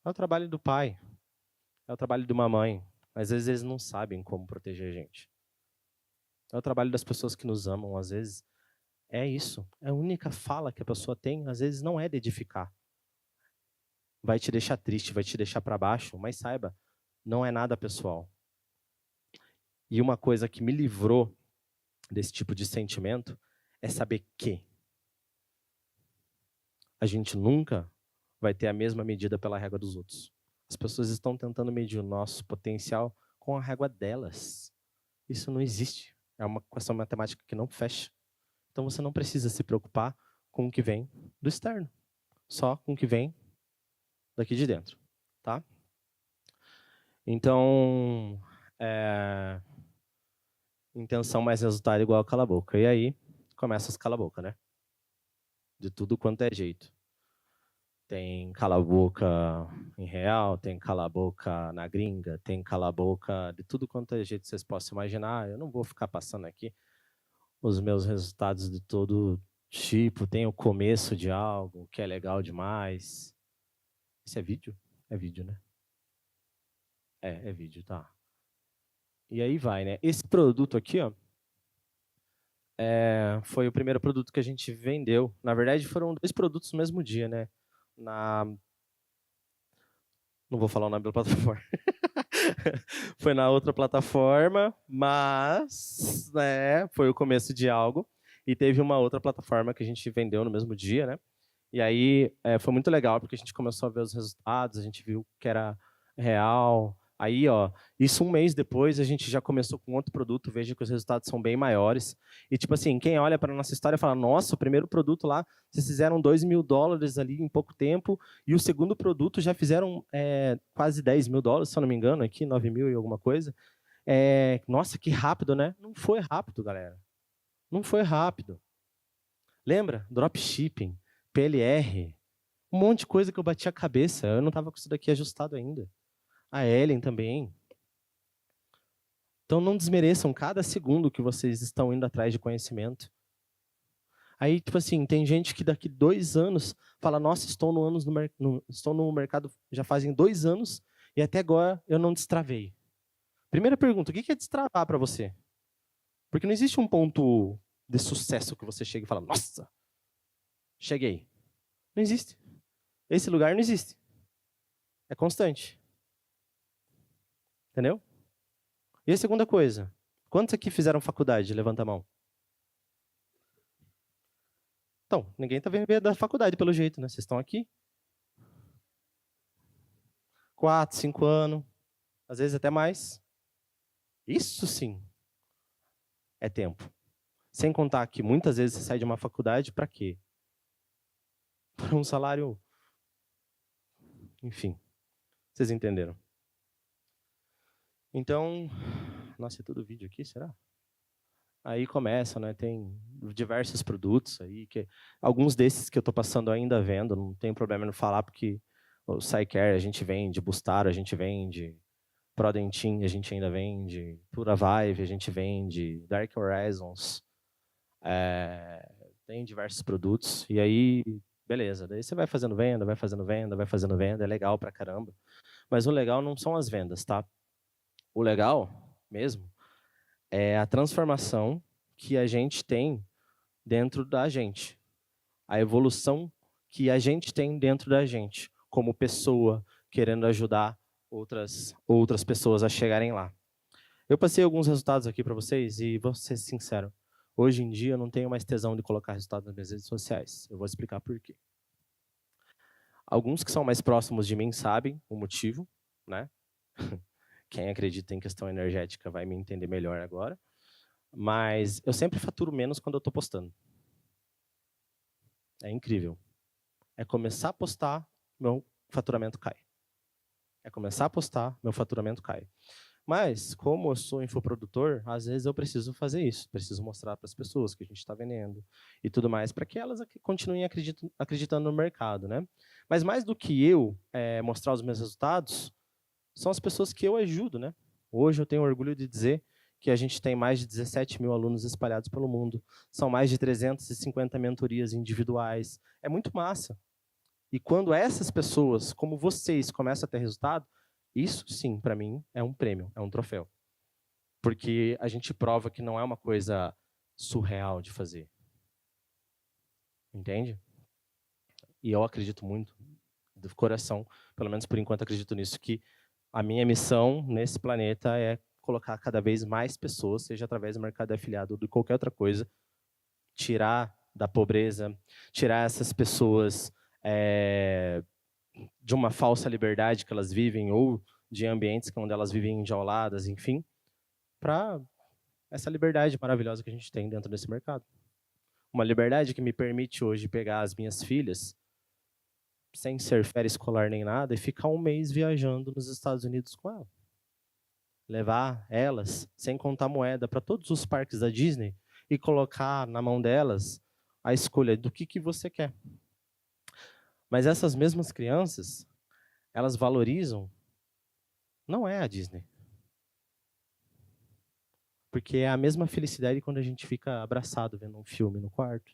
[SPEAKER 3] É o trabalho do pai, é o trabalho de uma mãe, mas às vezes eles não sabem como proteger a gente. É o trabalho das pessoas que nos amam, às vezes é isso. É a única fala que a pessoa tem, às vezes não é de edificar. Vai te deixar triste, vai te deixar para baixo, mas saiba, não é nada pessoal. E uma coisa que me livrou desse tipo de sentimento é saber que a gente nunca vai ter a mesma medida pela régua dos outros. As pessoas estão tentando medir o nosso potencial com a régua delas. Isso não existe. É uma questão matemática que não fecha. Então você não precisa se preocupar com o que vem do externo, só com o que vem daqui de dentro, tá? Então, intenção mais resultado igual a cala a boca. E aí, começa as cala a boca, né? De tudo quanto é jeito. Tem cala a boca em real, tem cala a boca na gringa, tem cala a boca de tudo quanto é jeito que vocês possam imaginar. Eu não vou ficar passando aqui os meus resultados de todo tipo. Tem o começo de algo que é legal demais. Isso é vídeo? É vídeo, né? É vídeo, tá. E aí vai, né? Esse produto aqui, ó, foi o primeiro produto que a gente vendeu. Na verdade, foram 2 produtos no mesmo dia, né? Não vou falar o nome da plataforma. Foi na outra plataforma, mas né, foi o começo de algo. E teve uma outra plataforma que a gente vendeu no mesmo dia, né? E aí foi muito legal, porque a gente começou a ver os resultados, a gente viu que era real. Aí, ó, isso um mês depois, a gente já começou com outro produto, veja que os resultados são bem maiores. E, tipo assim, quem olha para a nossa história fala, nossa, o primeiro produto lá, vocês fizeram $2.000 ali em pouco tempo, e o segundo produto já fizeram quase $10.000, se eu não me engano, aqui, 9.000 e alguma coisa. Nossa, que rápido, né? Não foi rápido, galera. Não foi rápido. Lembra? Dropshipping, PLR, um monte de coisa que eu bati a cabeça. Eu não estava com isso daqui ajustado ainda. A Ellen também. Então não desmereçam cada segundo que vocês estão indo atrás de conhecimento. Aí, tipo assim, tem gente que daqui 2 anos fala, nossa, estou no mercado já fazem 2 anos e até agora eu não destravei. Primeira pergunta, o que é destravar para você? Porque não existe um ponto de sucesso que você chega e fala, nossa, cheguei. Não existe. Esse lugar não existe. É constante. Entendeu? E a segunda coisa, quantos aqui fizeram faculdade? Levanta a mão. Então, ninguém está vendo da faculdade pelo jeito, né? Vocês estão aqui. 4, 5 anos, às vezes até mais. Isso sim é tempo. Sem contar que muitas vezes você sai de uma faculdade para quê? Para um salário... Enfim, vocês entenderam. Então, nossa, é tudo vídeo aqui, será? Aí começa, né? Tem diversos produtos aí, alguns desses que eu estou passando ainda vendo, não tem problema em falar, porque o SciCare a gente vende, Bustaro a gente vende, Prodentin a gente ainda vende, Pura Vibe a gente vende, Dark Horizons, tem diversos produtos, e aí, beleza, daí você vai fazendo venda, vai fazendo venda, vai fazendo venda, é legal pra caramba. Mas o legal não são as vendas, tá? O legal mesmo é a transformação que a gente tem dentro da gente. A evolução que a gente tem dentro da gente, como pessoa, querendo ajudar outras pessoas a chegarem lá. Eu passei alguns resultados aqui para vocês e vou ser sincero. Hoje em dia eu não tenho mais tesão de colocar resultados nas minhas redes sociais. Eu vou explicar por quê. Alguns que são mais próximos de mim sabem o motivo, né? Quem acredita em questão energética vai me entender melhor agora. Mas eu sempre faturo menos quando eu estou postando. É incrível. É começar a postar, meu faturamento cai. É começar a postar, meu faturamento cai. Mas, como eu sou infoprodutor, às vezes eu preciso fazer isso. Preciso mostrar para as pessoas que a gente está vendendo e tudo mais, para que elas continuem acreditando no mercado, né? Mas mais do que eu mostrar os meus resultados, são as pessoas que eu ajudo, né? Hoje eu tenho orgulho de dizer que a gente tem mais de 17 mil alunos espalhados pelo mundo. São mais de 350 mentorias individuais. É muito massa. E quando essas pessoas, como vocês, começam a ter resultado, isso sim, para mim, é um prêmio, é um troféu. Porque a gente prova que não é uma coisa surreal de fazer. Entende? E eu acredito muito, do coração, pelo menos por enquanto acredito nisso, que a minha missão nesse planeta é colocar cada vez mais pessoas, seja através do mercado afiliado ou de qualquer outra coisa, tirar da pobreza, tirar essas pessoas de uma falsa liberdade que elas vivem ou de ambientes onde elas vivem enjauladas, enfim, para essa liberdade maravilhosa que a gente tem dentro desse mercado. Uma liberdade que me permite hoje pegar as minhas filhas, sem ser férias escolar nem nada, e ficar um mês viajando nos Estados Unidos com ela. Levar elas, sem contar moeda, para todos os parques da Disney e colocar na mão delas a escolha do que você quer. Mas essas mesmas crianças, elas valorizam, não é a Disney. Porque é a mesma felicidade quando a gente fica abraçado vendo um filme no quarto.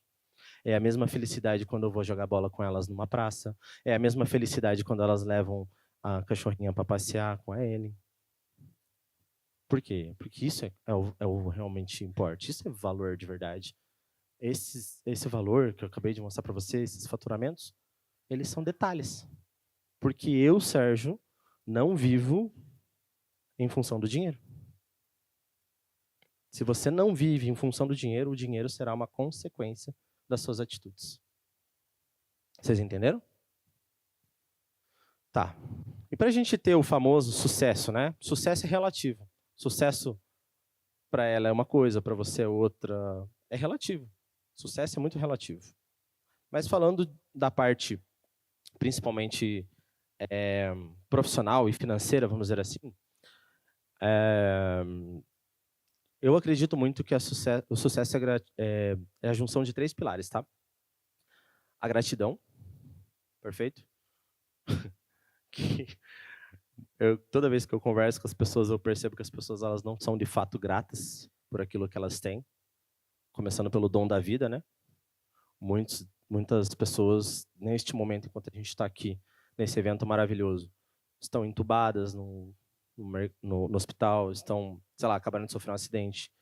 [SPEAKER 3] É a mesma felicidade quando eu vou jogar bola com elas numa praça. É a mesma felicidade quando elas levam a cachorrinha para passear com a Ellen. Por quê? Porque isso é o realmente importa. Isso é valor de verdade. Esse valor que eu acabei de mostrar para vocês, esses faturamentos, eles são detalhes. Porque eu, Sérgio, não vivo em função do dinheiro. Se você não vive em função do dinheiro, o dinheiro será uma consequência das suas atitudes. Vocês entenderam? Tá. E para a gente ter o famoso sucesso, né? Sucesso é relativo. Sucesso para ela é uma coisa, para você é outra. É relativo. Sucesso é muito relativo. Mas falando da parte, principalmente profissional e financeira, vamos dizer assim, eu acredito muito que o sucesso é a junção de 3 pilares, tá? A gratidão, perfeito? Toda vez que eu converso com as pessoas, eu percebo que as pessoas elas não são de fato gratas por aquilo que elas têm, começando pelo dom da vida, né? Muitas pessoas, neste momento, enquanto a gente está aqui, nesse evento maravilhoso, estão entubadas no hospital, estão, sei lá, acabaram de sofrer um acidente.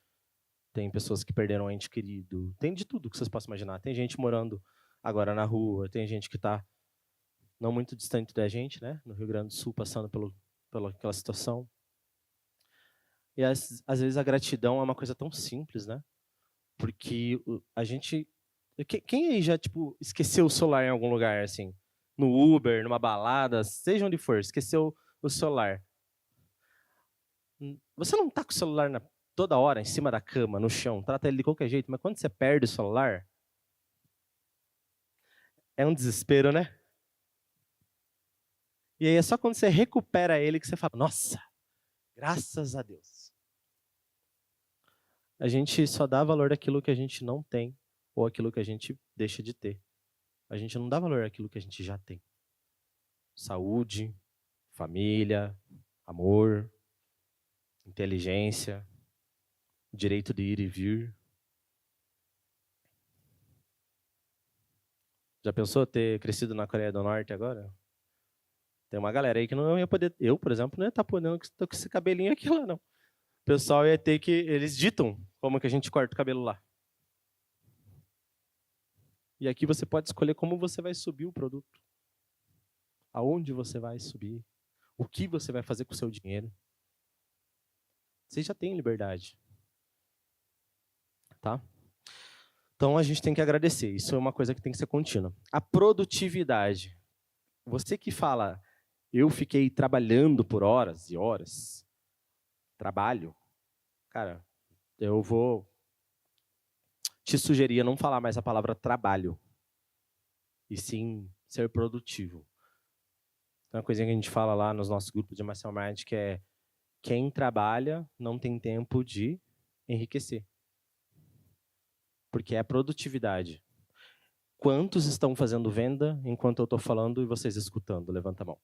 [SPEAKER 3] Tem pessoas que perderam um ente querido. Tem de tudo que vocês possam imaginar. Tem gente morando agora na rua, tem gente que está não muito distante da gente, né, no Rio Grande do Sul, passando pela aquela situação. E às vezes a gratidão é uma coisa tão simples, né? Porque a gente... Quem aí já, tipo, esqueceu o celular em algum lugar, assim? No Uber, numa balada, seja onde for, esqueceu o celular. Você não tá com o celular toda hora em cima da cama, no chão, trata ele de qualquer jeito, mas quando você perde o celular, é um desespero, né? E aí é só quando você recupera ele que você fala, nossa, graças a Deus. A gente só dá valor àquilo que a gente não tem ou àquilo que a gente deixa de ter. A gente não dá valor àquilo que a gente já tem. Saúde, família, amor, inteligência, direito de ir e vir. Já pensou ter crescido na Coreia do Norte agora? Tem uma galera aí que não ia poder... Eu, por exemplo, não ia estar podendo estar com esse cabelinho aqui lá, não. O pessoal ia ter que... Eles ditam como que a gente corta o cabelo lá. E aqui você pode escolher como você vai subir o produto. Aonde você vai subir. O que você vai fazer com o seu dinheiro. Você já tem liberdade. Tá? Então a gente tem que agradecer. Isso é uma coisa que tem que ser contínua. A produtividade. Você que fala, eu fiquei trabalhando por horas e horas. Trabalho. Cara, eu vou te sugerir a não falar mais a palavra trabalho. E sim ser produtivo. Tem uma coisinha que a gente fala lá nos nossos grupos de Mastermind que é quem trabalha não tem tempo de enriquecer. Porque é produtividade. Quantos estão fazendo venda enquanto eu estou falando e vocês escutando? Levanta a mão.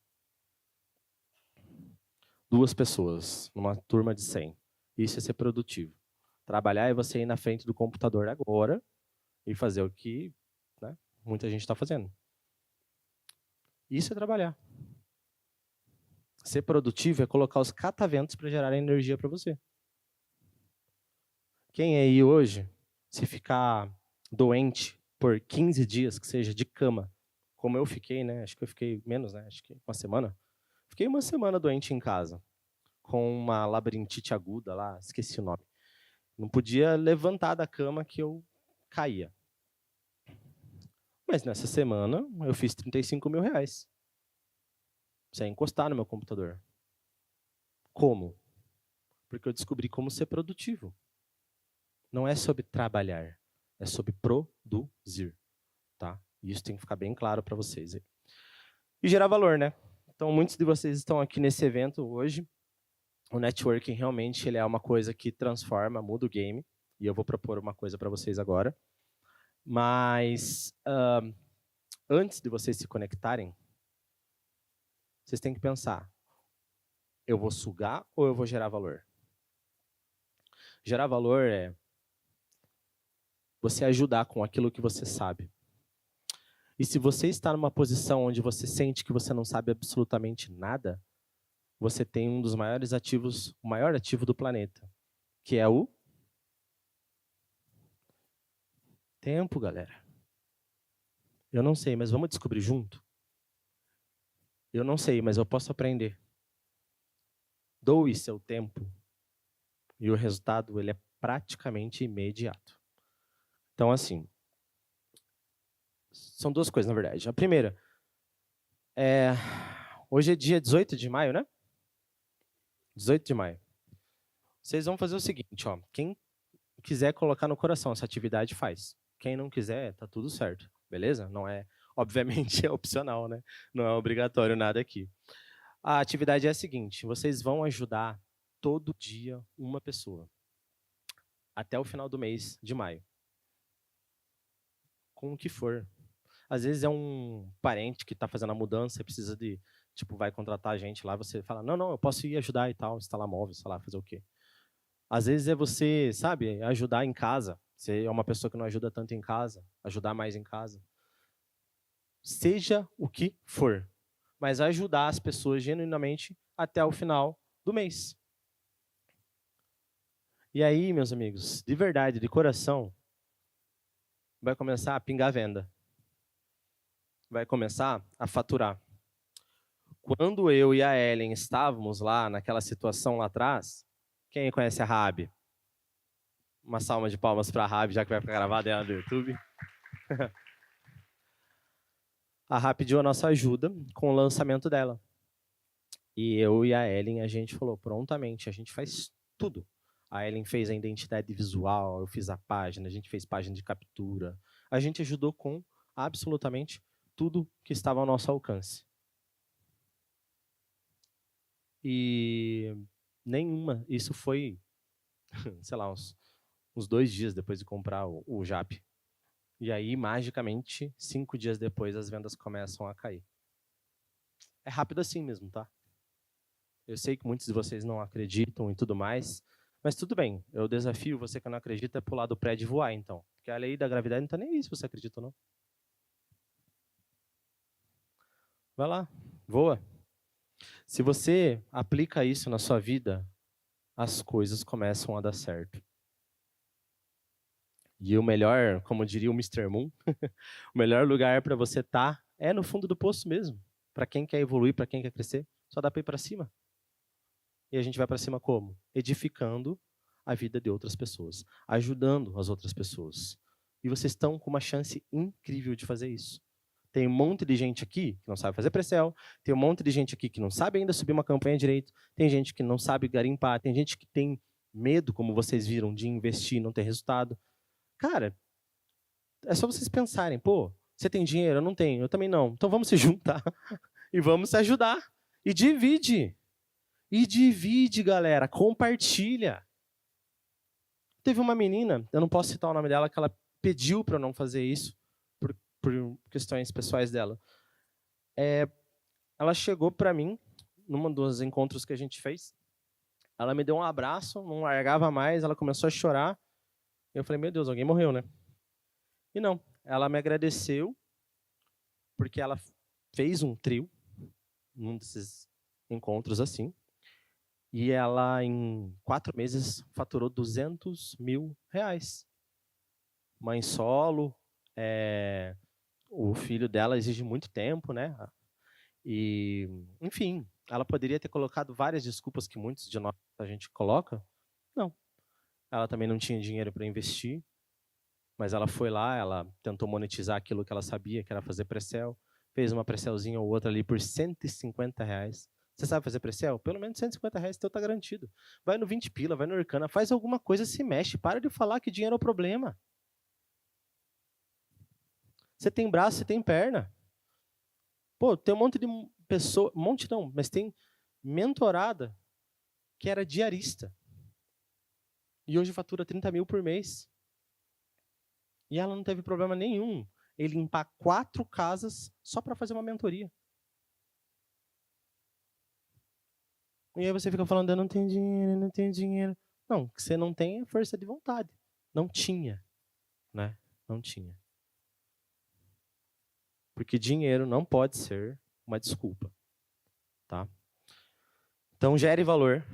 [SPEAKER 3] 2 pessoas, numa turma de 100. Isso é ser produtivo. Trabalhar é você ir na frente do computador agora e fazer o que, né, muita gente está fazendo. Isso é trabalhar. Ser produtivo é colocar os cataventos para gerar energia para você. Quem aí hoje, se ficar doente por 15 dias, que seja de cama, como eu fiquei, né? Acho que eu fiquei menos, né? Acho que uma semana. Fiquei uma semana doente em casa, com uma labirintite aguda lá, esqueci o nome. Não podia levantar da cama que eu caía. Mas nessa semana eu fiz 35 mil reais. Sem encostar no meu computador. Como? Porque eu descobri como ser produtivo. Não é sobre trabalhar, é sobre produzir. Tá? E isso tem que ficar bem claro para vocês. E gerar valor, né? Então, muitos de vocês estão aqui nesse evento hoje. O networking realmente ele é uma coisa que transforma, muda o game. E eu vou propor uma coisa para vocês agora. Mas, antes de vocês se conectarem, vocês têm que pensar, eu vou sugar ou eu vou gerar valor? Gerar valor é você ajudar com aquilo que você sabe. E se você está numa posição onde você sente que você não sabe absolutamente nada, você tem um dos maiores ativos, o maior ativo do planeta, que é o tempo, galera. Eu não sei, mas vamos descobrir junto? Eu não sei, mas eu posso aprender. Doe seu tempo e o resultado ele é praticamente imediato. Então, assim, são duas coisas, na verdade. A primeira, hoje é dia 18 de maio, né? 18 de maio. Vocês vão fazer o seguinte, ó. Quem quiser colocar no coração essa atividade, faz. Quem não quiser, tá tudo certo, beleza? Não é, obviamente, é opcional, né? Não é obrigatório nada aqui. A atividade é a seguinte, vocês vão ajudar todo dia uma pessoa. Até o final do mês de maio. Com o que for. Às vezes é um parente que está fazendo a mudança e precisa de, tipo, vai contratar a gente lá, você fala, não, eu posso ir ajudar e tal, instalar móveis, sei lá, fazer o quê. Às vezes é você, sabe, ajudar em casa. Você é uma pessoa que não ajuda tanto em casa, ajudar mais em casa. Seja o que for, mas ajudar as pessoas genuinamente até o final do mês. E aí, meus amigos, de verdade, de coração, vai começar a pingar a venda. Vai começar a faturar. Quando eu e a Ellen estávamos lá naquela situação lá atrás, quem conhece a Rabi? Uma salva de palmas para a Rabi, já que vai ficar gravada ela do YouTube. A Rabi pediu a nossa ajuda com o lançamento dela. E eu e a Ellen, a gente falou prontamente, a gente faz tudo. A Ellen fez a identidade visual, eu fiz a página, a gente fez página de captura. A gente ajudou com absolutamente tudo que estava ao nosso alcance. E nenhuma, isso foi, sei lá, uns 2 dias depois de comprar o JAP. E aí, magicamente, 5 dias depois, as vendas começam a cair. É rápido assim mesmo, tá? Eu sei que muitos de vocês não acreditam e tudo mais, mas tudo bem. Eu desafio você que não acredita a pular do prédio e voar, então. Porque a lei da gravidade não está nem aí se você acredita ou não. Vai lá, voa. Se você aplica isso na sua vida, as coisas começam a dar certo. E o melhor, como diria o Mr. Moon, o melhor lugar para você estar é no fundo do poço mesmo. Para quem quer evoluir, para quem quer crescer, só dá para ir para cima. E a gente vai para cima como? Edificando a vida de outras pessoas, ajudando as outras pessoas. E vocês estão com uma chance incrível de fazer isso. Tem um monte de gente aqui que não sabe fazer pré-sell, tem um monte de gente aqui que não sabe ainda subir uma campanha direito, tem gente que não sabe garimpar, tem gente que tem medo, como vocês viram, de investir e não ter resultado. Cara, é só vocês pensarem, pô, você tem dinheiro? Eu não tenho, eu também não. Então vamos se juntar e vamos se ajudar. E divide. E divide, galera, compartilha. Teve uma menina, eu não posso citar o nome dela, que ela pediu para eu não fazer isso, por questões pessoais dela. Ela chegou para mim, num dos encontros que a gente fez, Ela me deu um abraço, não largava mais, ela começou a chorar. Eu falei, meu Deus, alguém morreu, né? E não, ela me agradeceu porque ela fez um trio num desses encontros assim. E ela, em 4 meses, faturou R$ 200.000. Mãe solo, o filho dela exige muito tempo, né? E, enfim, ela poderia ter colocado várias desculpas que muitos de nós a gente coloca. Não. Ela também não tinha dinheiro para investir, mas ela foi lá, ela tentou monetizar aquilo que ela sabia, que era fazer pré-sell, fez uma pré-sellzinha ou outra ali por R$ 150. Você sabe fazer pré-sell? Pelo menos R$ 150 teu tá garantido. Vai no 20 pila, vai no Orkana, faz alguma coisa, se mexe, para de falar que dinheiro é o problema. Você tem braço, você tem perna. Pô, tem um monte de pessoa, um monte não, mas tem mentorada que era diarista. E hoje fatura 30 mil por mês. E ela não teve problema nenhum em limpar 4 casas só para fazer uma mentoria. E aí você fica falando, eu não tenho dinheiro, não tenho dinheiro. Não, o que você não tem é força de vontade. Não tinha, né? Não tinha. Porque dinheiro não pode ser uma desculpa, tá? Então gere valor,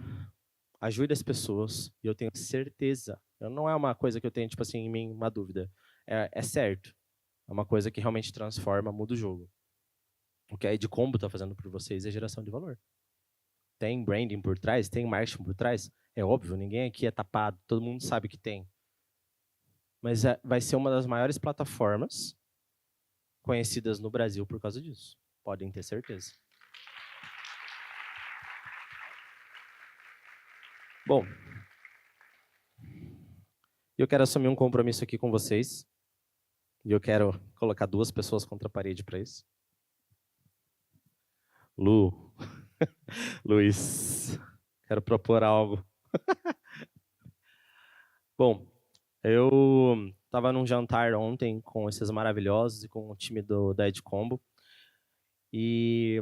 [SPEAKER 3] ajude as pessoas, e eu tenho certeza, não é uma coisa que eu tenho, tipo assim, em mim, uma dúvida. É certo. É uma coisa que realmente transforma, muda o jogo. O que a Edcombo está fazendo por vocês é geração de valor. Tem branding por trás, tem marketing por trás. É óbvio, ninguém aqui é tapado, todo mundo sabe que tem. Mas vai ser uma das maiores plataformas conhecidas no Brasil por causa disso. Podem ter certeza. Bom, eu quero assumir um compromisso aqui com vocês. E eu quero colocar 2 pessoas contra a parede para isso. Lu, Luiz, quero propor algo. Bom, eu estava num jantar ontem com esses maravilhosos e com o time da Edcombo. E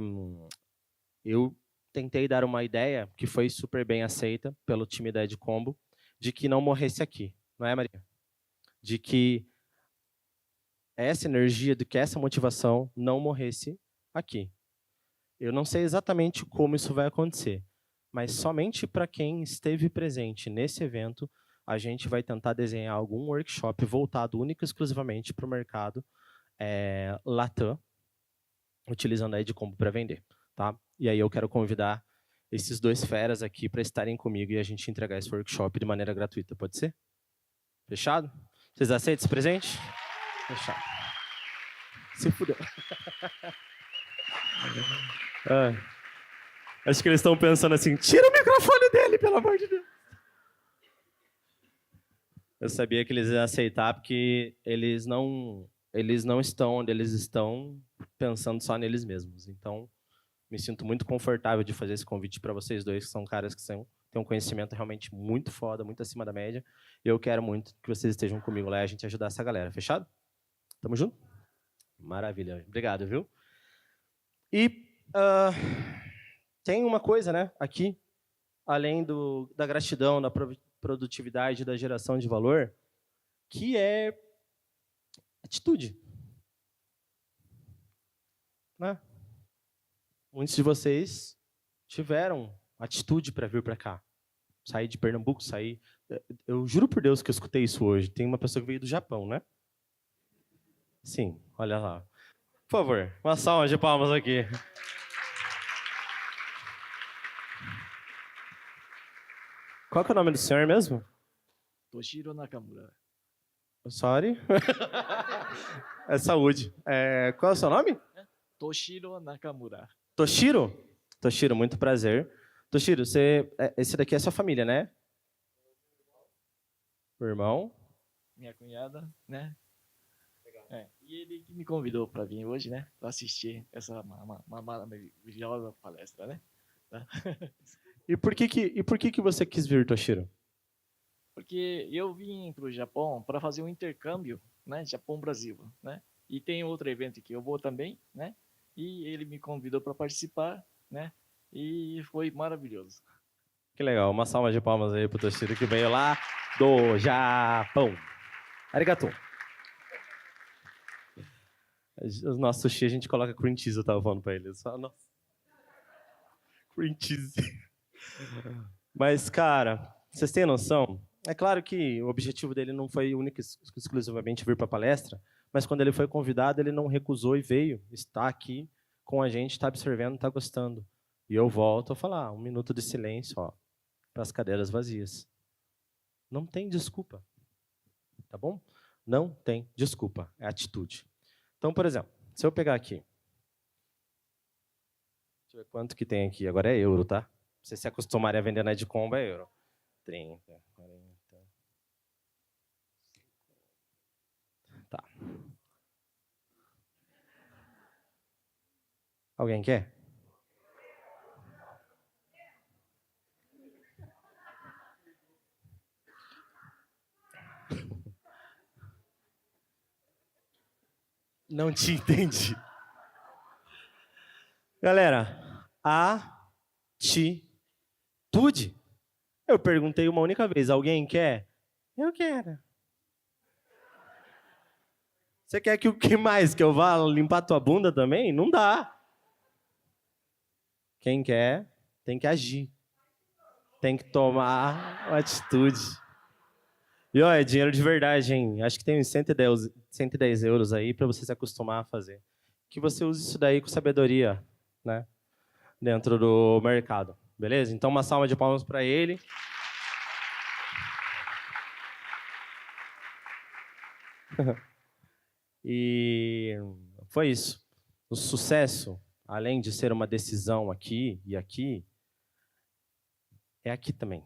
[SPEAKER 3] eu tentei dar uma ideia que foi super bem aceita pelo time da Edcombo, de que não morresse aqui, não é, Maria? De que essa energia, de que essa motivação não morresse aqui. Eu não sei exatamente como isso vai acontecer, mas somente para quem esteve presente nesse evento, a gente vai tentar desenhar algum workshop voltado único e exclusivamente para o mercado Latam, utilizando a Edcombo para vender. Tá? E aí eu quero convidar esses 2 feras aqui para estarem comigo e a gente entregar esse workshop de maneira gratuita. Pode ser? Fechado? Vocês aceitam esse presente? Fechado. Se fudeu. Acho que eles estão pensando assim, tira o microfone dele, pelo amor de Deus. Eu sabia que eles iam aceitar porque eles não estão onde eles estão pensando só neles mesmos. Então, me sinto muito confortável de fazer esse convite para vocês dois, que são caras que têm um conhecimento realmente muito foda, muito acima da média. E eu quero muito que vocês estejam comigo lá e a gente ajudar essa galera. Fechado? Tamo junto? Maravilha. Obrigado, viu? E tem uma coisa, né, aqui, além da gratidão, da produtividade, da geração de valor, que é atitude. Né? Muitos de vocês tiveram atitude para vir para cá. Sair de Pernambuco, sair... Eu juro por Deus que eu escutei isso hoje. Tem uma pessoa que veio do Japão, né? Sim, olha lá. Por favor, uma salva de palmas aqui. Qual que é o nome do senhor mesmo?
[SPEAKER 2] Toshiro Nakamura.
[SPEAKER 3] Sorry. É saúde. Qual é o seu nome?
[SPEAKER 2] Toshiro Nakamura.
[SPEAKER 3] Toshiro? Toshiro, muito prazer. Toshiro, esse daqui é sua família, né? O irmão?
[SPEAKER 2] Minha cunhada, né? E ele que me convidou para vir hoje, né? Para assistir essa uma maravilhosa palestra, né?
[SPEAKER 3] E por que você quis vir, Toshiro?
[SPEAKER 2] Porque eu vim para o Japão para fazer um intercâmbio, né? Japão-Brasil, né? E tem outro evento que eu vou também, né? E ele me convidou para participar, né? E foi maravilhoso.
[SPEAKER 3] Que legal. Uma salva de palmas aí pro Toshiro que veio lá do Japão. Arigato. Os nossos sushi a gente coloca cream cheese, eu tava falando pra ele. Só, nossa. Cream cheese. Mas, cara, vocês têm noção? É claro que o objetivo dele não foi único e exclusivamente vir para a palestra, mas quando ele foi convidado, ele não recusou e veio. Está aqui com a gente, está observando, está gostando. E eu volto a falar, 1 minuto de silêncio, ó, para as cadeiras vazias. Não tem desculpa. Tá bom? Não tem desculpa. É atitude. Então, por exemplo, se eu pegar aqui. Deixa eu ver quanto que tem aqui. Agora é euro, tá? Vocês se acostumarem a vender na Edcombo, é euro. 30, 40. Tá. Alguém quer? Não te entendi. Galera, atitude. Eu perguntei uma única vez, alguém quer? Eu quero. Você quer que o que mais? Que eu vá limpar tua bunda também? Não dá. Quem quer, tem que agir. Tem que tomar uma atitude. E ó, é dinheiro de verdade, hein? Acho que tem uns 110 euros aí para você se acostumar a fazer. Que você use isso daí com sabedoria, né? Dentro do mercado. Beleza? Então, uma salva de palmas para ele. E foi isso. O sucesso, além de ser uma decisão aqui e aqui, é aqui também.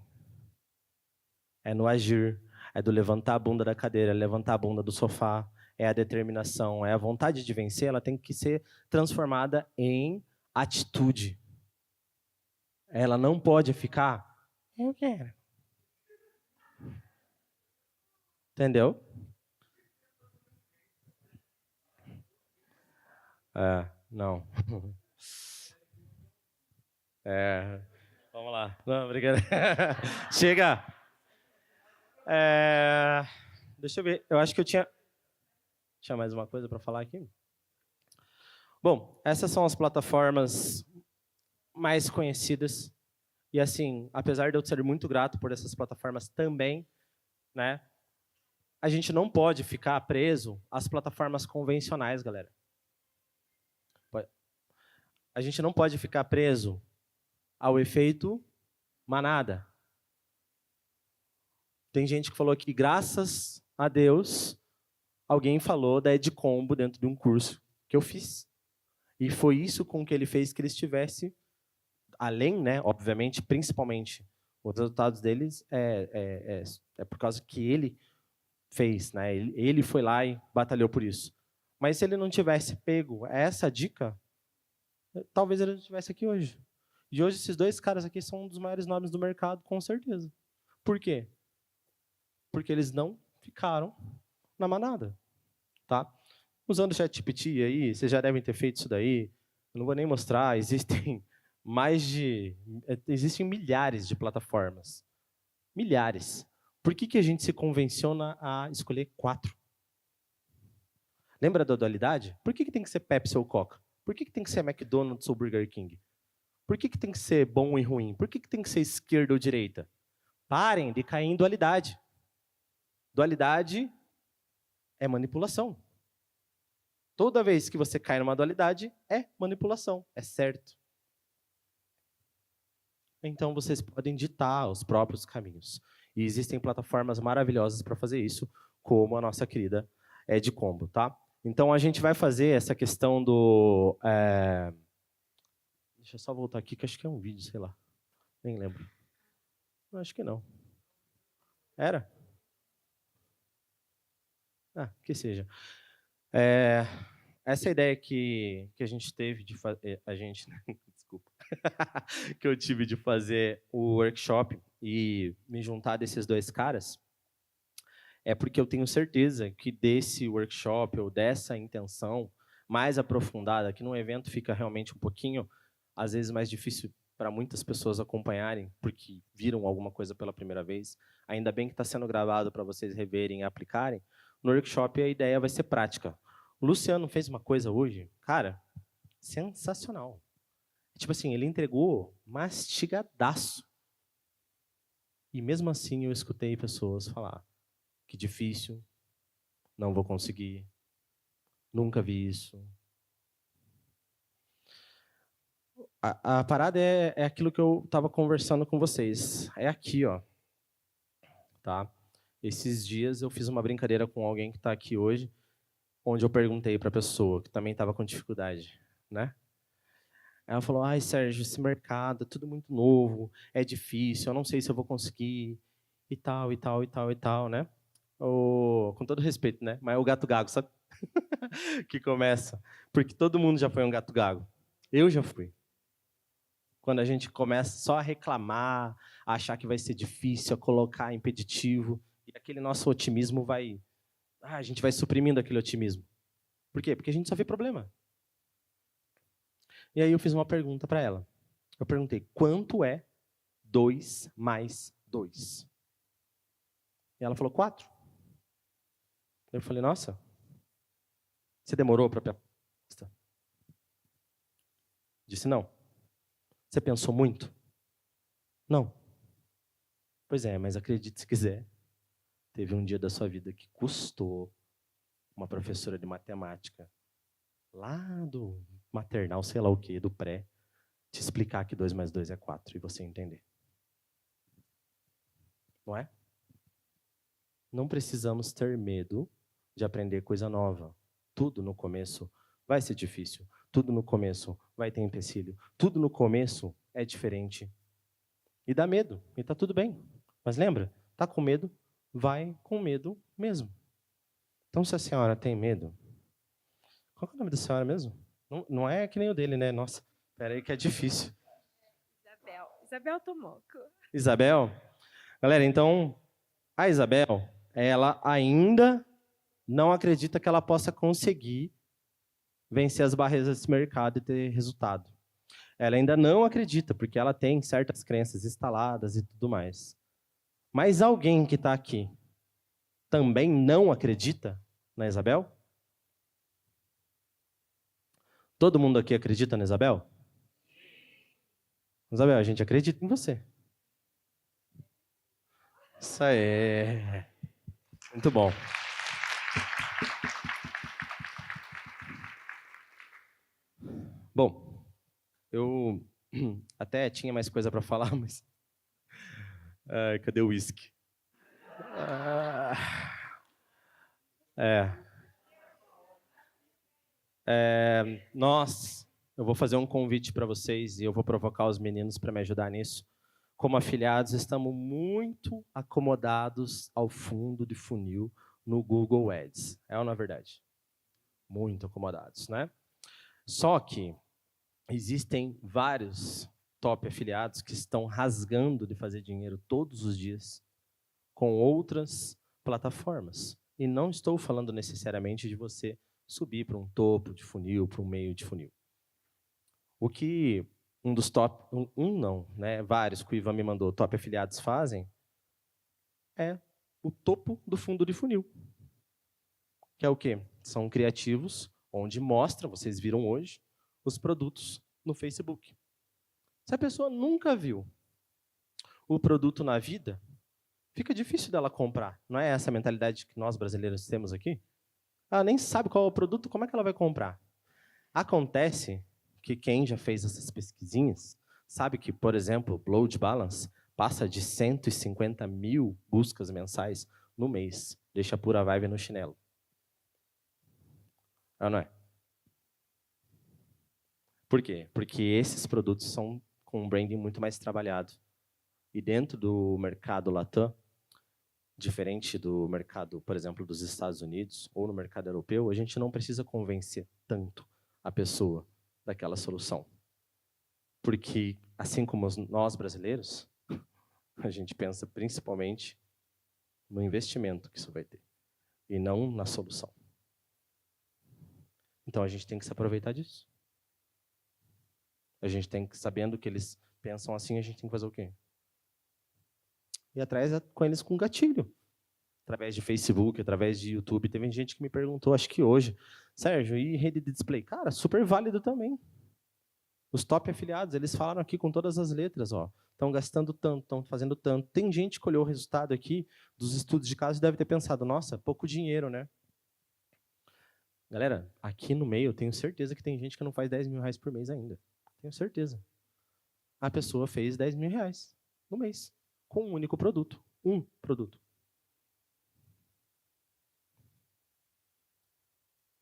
[SPEAKER 3] É no agir, é do levantar a bunda da cadeira, levantar a bunda do sofá, é a determinação, é a vontade de vencer, ela tem que ser transformada em atitude. Ela não pode ficar, eu quero. Entendeu? Não. Vamos lá. Não, brincadeira. Chega. Deixa eu ver. Eu acho que eu tinha mais uma coisa para falar aqui. Bom, essas são as plataformas mais conhecidas. E assim, apesar de eu ser muito grato por essas plataformas também, né? A gente não pode ficar preso às plataformas convencionais, galera. A gente não pode ficar preso ao efeito manada. Tem gente que falou que, graças a Deus, alguém falou da Edcombo dentro de um curso que eu fiz. E foi isso com que ele fez que ele estivesse, além, né, obviamente, principalmente, os resultados deles é por causa que ele fez, né? Ele foi lá e batalhou por isso. Mas se ele não tivesse pego essa dica, talvez ele não estivesse aqui hoje. E hoje esses dois caras aqui são um dos maiores nomes do mercado, com certeza. Por quê? Porque eles não ficaram na manada, tá? Usando o ChatGPT aí, vocês já devem ter feito isso daí. Eu não vou nem mostrar, existem milhares de plataformas. Milhares. Por que a gente se convenciona a escolher 4? Lembra da dualidade? Por que tem que ser Pepsi ou Coca? Por que tem que ser McDonald's ou Burger King? Por que tem que ser bom e ruim? Por que tem que ser esquerda ou direita? Parem de cair em dualidade. Dualidade é manipulação. Toda vez que você cai numa dualidade, é manipulação, é certo. Então, vocês podem ditar os próprios caminhos. E existem plataformas maravilhosas para fazer isso, como a nossa querida Edcombo, tá? Então, a gente vai fazer essa questão do... Deixa eu só voltar aqui, que acho que é um vídeo, sei lá. Nem lembro. Acho que não. Era? Que seja. Essa ideia que a gente teve de fazer... Desculpa. Que eu tive de fazer o workshop e me juntar desses dois caras, é porque eu tenho certeza que desse workshop ou dessa intenção mais aprofundada, que num evento fica realmente um pouquinho, às vezes, mais difícil para muitas pessoas acompanharem, porque viram alguma coisa pela primeira vez. Ainda bem que está sendo gravado para vocês reverem e aplicarem. No workshop, a ideia vai ser prática. O Luciano fez uma coisa hoje, cara, sensacional. Tipo assim, ele entregou mastigadaço. E mesmo assim, eu escutei pessoas falar que difícil, não vou conseguir, nunca vi isso. A parada é aquilo que eu estava conversando com vocês. É aqui, ó. Tá? Esses dias eu fiz uma brincadeira com alguém que está aqui hoje, onde eu perguntei para a pessoa que também estava com dificuldade, né? Ela falou: "Ai, Sérgio, esse mercado é tudo muito novo, é difícil, eu não sei se eu vou conseguir e tal, e tal, e tal, e tal, né?" Com todo respeito, né? Mas é o gato gago, sabe? Que começa. Porque todo mundo já foi um gato gago. Eu já fui. Quando a gente começa só a reclamar, a achar que vai ser difícil, a colocar impeditivo, e aquele nosso otimismo vai... a gente vai suprimindo aquele otimismo. Por quê? Porque a gente só vê problema. E aí eu fiz uma pergunta para ela. Eu perguntei: quanto é 2 mais 2? E ela falou: 4. Eu falei: nossa, você demorou para... Disse: não. Você pensou muito? Não. Pois é, mas acredite se quiser. Teve um dia da sua vida que custou uma professora de matemática, lá do maternal, sei lá o quê, do pré, te explicar que 2 mais 2 é 4 e você entender. Não é? Não precisamos ter medo de aprender coisa nova. Tudo no começo vai ser difícil. Tudo no começo vai ter empecilho. Tudo no começo é diferente. E dá medo. E tá tudo bem. Mas lembra, tá com medo, vai com medo mesmo. Então, se a senhora tem medo... Qual é o nome da senhora mesmo? Não é que nem o dele, né? Nossa, peraí que é difícil.
[SPEAKER 4] Isabel Tomoco.
[SPEAKER 3] Isabel? Galera, então, a Isabel, ela ainda não acredita que ela possa conseguir vencer as barreiras desse mercado e ter resultado. Ela ainda não acredita, porque ela tem certas crenças instaladas e tudo mais. Mas alguém que está aqui também não acredita na Isabel? Todo mundo aqui acredita na Isabel? Isabel, a gente acredita em você. Isso aí. Muito bom. Bom, eu até tinha mais coisa para falar, mas... Ai, cadê o uísque? Nós, eu vou fazer um convite para vocês e eu vou provocar os meninos para me ajudar nisso. Como afiliados, estamos muito acomodados ao fundo de funil no Google Ads. É ou não é verdade? Muito acomodados, né? Só que existem vários top afiliados que estão rasgando de fazer dinheiro todos os dias com outras plataformas. E não estou falando necessariamente de você subir para um topo de funil, para um meio de funil. O que um dos top, não, né, vários que o Ivan me mandou, top afiliados fazem, é o topo do fundo de funil. Que é o quê? São criativos onde mostra, vocês viram hoje, os produtos no Facebook. Se a pessoa nunca viu o produto na vida, fica difícil dela comprar. Não é essa a mentalidade que nós brasileiros temos aqui? Ela nem sabe qual é o produto, como é que ela vai comprar? Acontece que quem já fez essas pesquisinhas sabe que, por exemplo, o Load Balance passa de 150 mil buscas mensais no mês. Deixa a pura vibe no chinelo. Não é? Por quê? Porque esses produtos são com um branding muito mais trabalhado. E dentro do mercado Latam, diferente do mercado, por exemplo, dos Estados Unidos ou no mercado europeu, a gente não precisa convencer tanto a pessoa daquela solução. Porque, assim como nós brasileiros, a gente pensa principalmente no investimento que isso vai ter e não na solução. Então, a gente tem que se aproveitar disso. A gente tem que, sabendo que eles pensam assim, a gente tem que fazer o quê? Ir atrás com eles com gatilho. Através de Facebook, através de YouTube. Teve gente que me perguntou, acho que hoje, Sérgio, e rede de display? Cara, super válido também. Os top afiliados, eles falaram aqui com todas as letras, ó. Estão gastando tanto, estão fazendo tanto. Tem gente que olhou o resultado aqui dos estudos de caso e deve ter pensado, nossa, pouco dinheiro, né? Galera, aqui no meio, eu tenho certeza que tem gente que não faz 10 mil reais por mês ainda. Tenho certeza. A pessoa fez 10 mil reais no mês, com um único produto. Um produto.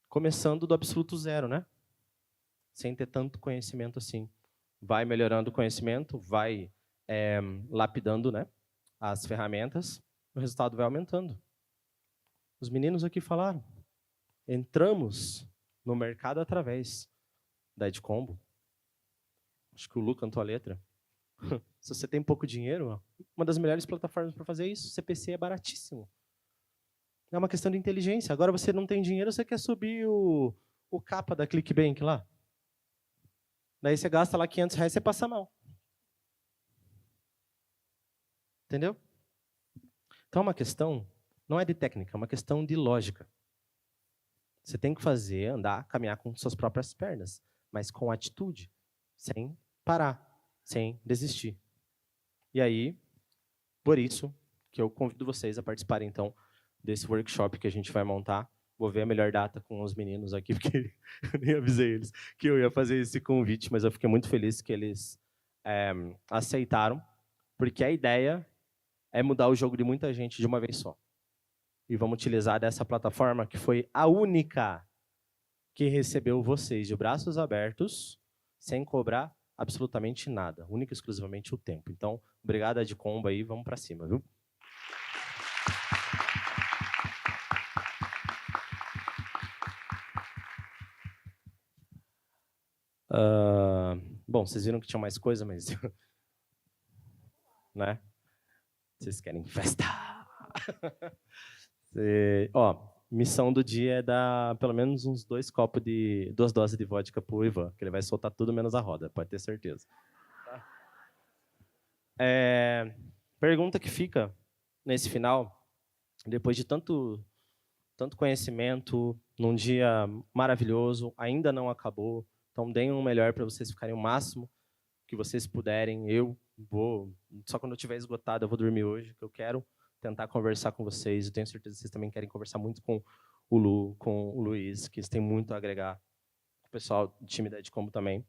[SPEAKER 3] Começando do absoluto zero, né? Sem ter tanto conhecimento assim. Vai melhorando o conhecimento, vai lapidando, né, as ferramentas, o resultado vai aumentando. Os meninos aqui falaram. Entramos no mercado através da Edcombo. Acho que o Lu cantou a letra. Se você tem pouco dinheiro, uma das melhores plataformas para fazer isso, CPC é baratíssimo. É uma questão de inteligência. Agora você não tem dinheiro, você quer subir o capa da ClickBank lá. Daí você gasta lá 500 reais e você passa mal. Entendeu? Então é uma questão, não é de técnica, é uma questão de lógica. Você tem que fazer, andar, caminhar com suas próprias pernas, mas com atitude, sem parar, sem desistir. E aí, por isso, que eu convido vocês a participarem, então, desse workshop que a gente vai montar. Vou ver a melhor data com os meninos aqui, porque eu nem avisei eles que eu ia fazer esse convite, mas eu fiquei muito feliz que eles aceitaram, porque a ideia é mudar o jogo de muita gente de uma vez só. E vamos utilizar dessa plataforma que foi a única que recebeu vocês de braços abertos, sem cobrar absolutamente nada, única e exclusivamente o tempo. Então, obrigado, Edcombo, aí, vamos para cima, viu? Bom, vocês viram que tinha mais coisa, mas... né? Vocês querem festa? Missão do dia é dar pelo menos uns 2 doses de vodka pro Ivan, que ele vai soltar tudo menos a roda, pode ter certeza. Pergunta que fica nesse final, depois de tanto conhecimento, num dia maravilhoso, ainda não acabou, então deem um melhor para vocês ficarem o máximo que vocês puderem. Eu vou, só quando eu estiver esgotado, eu vou dormir hoje, que eu quero tentar conversar com vocês. Eu tenho certeza que vocês também querem conversar muito com o Lu, com o Luiz, que eles têm muito a agregar. O pessoal do time da Edcombo também.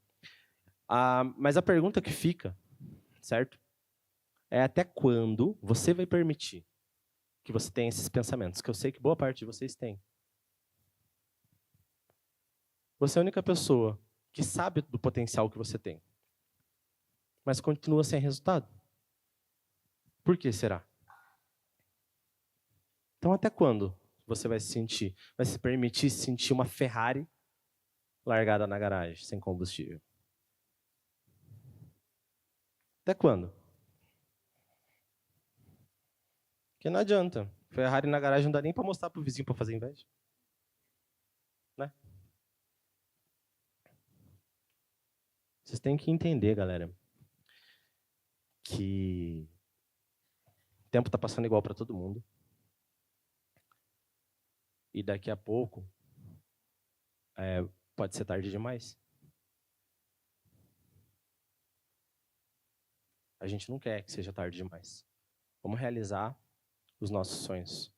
[SPEAKER 3] Mas a pergunta que fica, certo? É até quando você vai permitir que você tenha esses pensamentos? Que eu sei que boa parte de vocês tem. Você é a única pessoa que sabe do potencial que você tem, mas continua sem resultado. Por que será? Então, até quando você vai se permitir sentir uma Ferrari largada na garagem, sem combustível? Até quando? Porque não adianta. Ferrari na garagem não dá nem para mostrar pro vizinho para fazer inveja. Né? Vocês têm que entender, galera, que o tempo está passando igual para todo mundo. E daqui a pouco pode ser tarde demais. A gente não quer que seja tarde demais. Vamos realizar os nossos sonhos.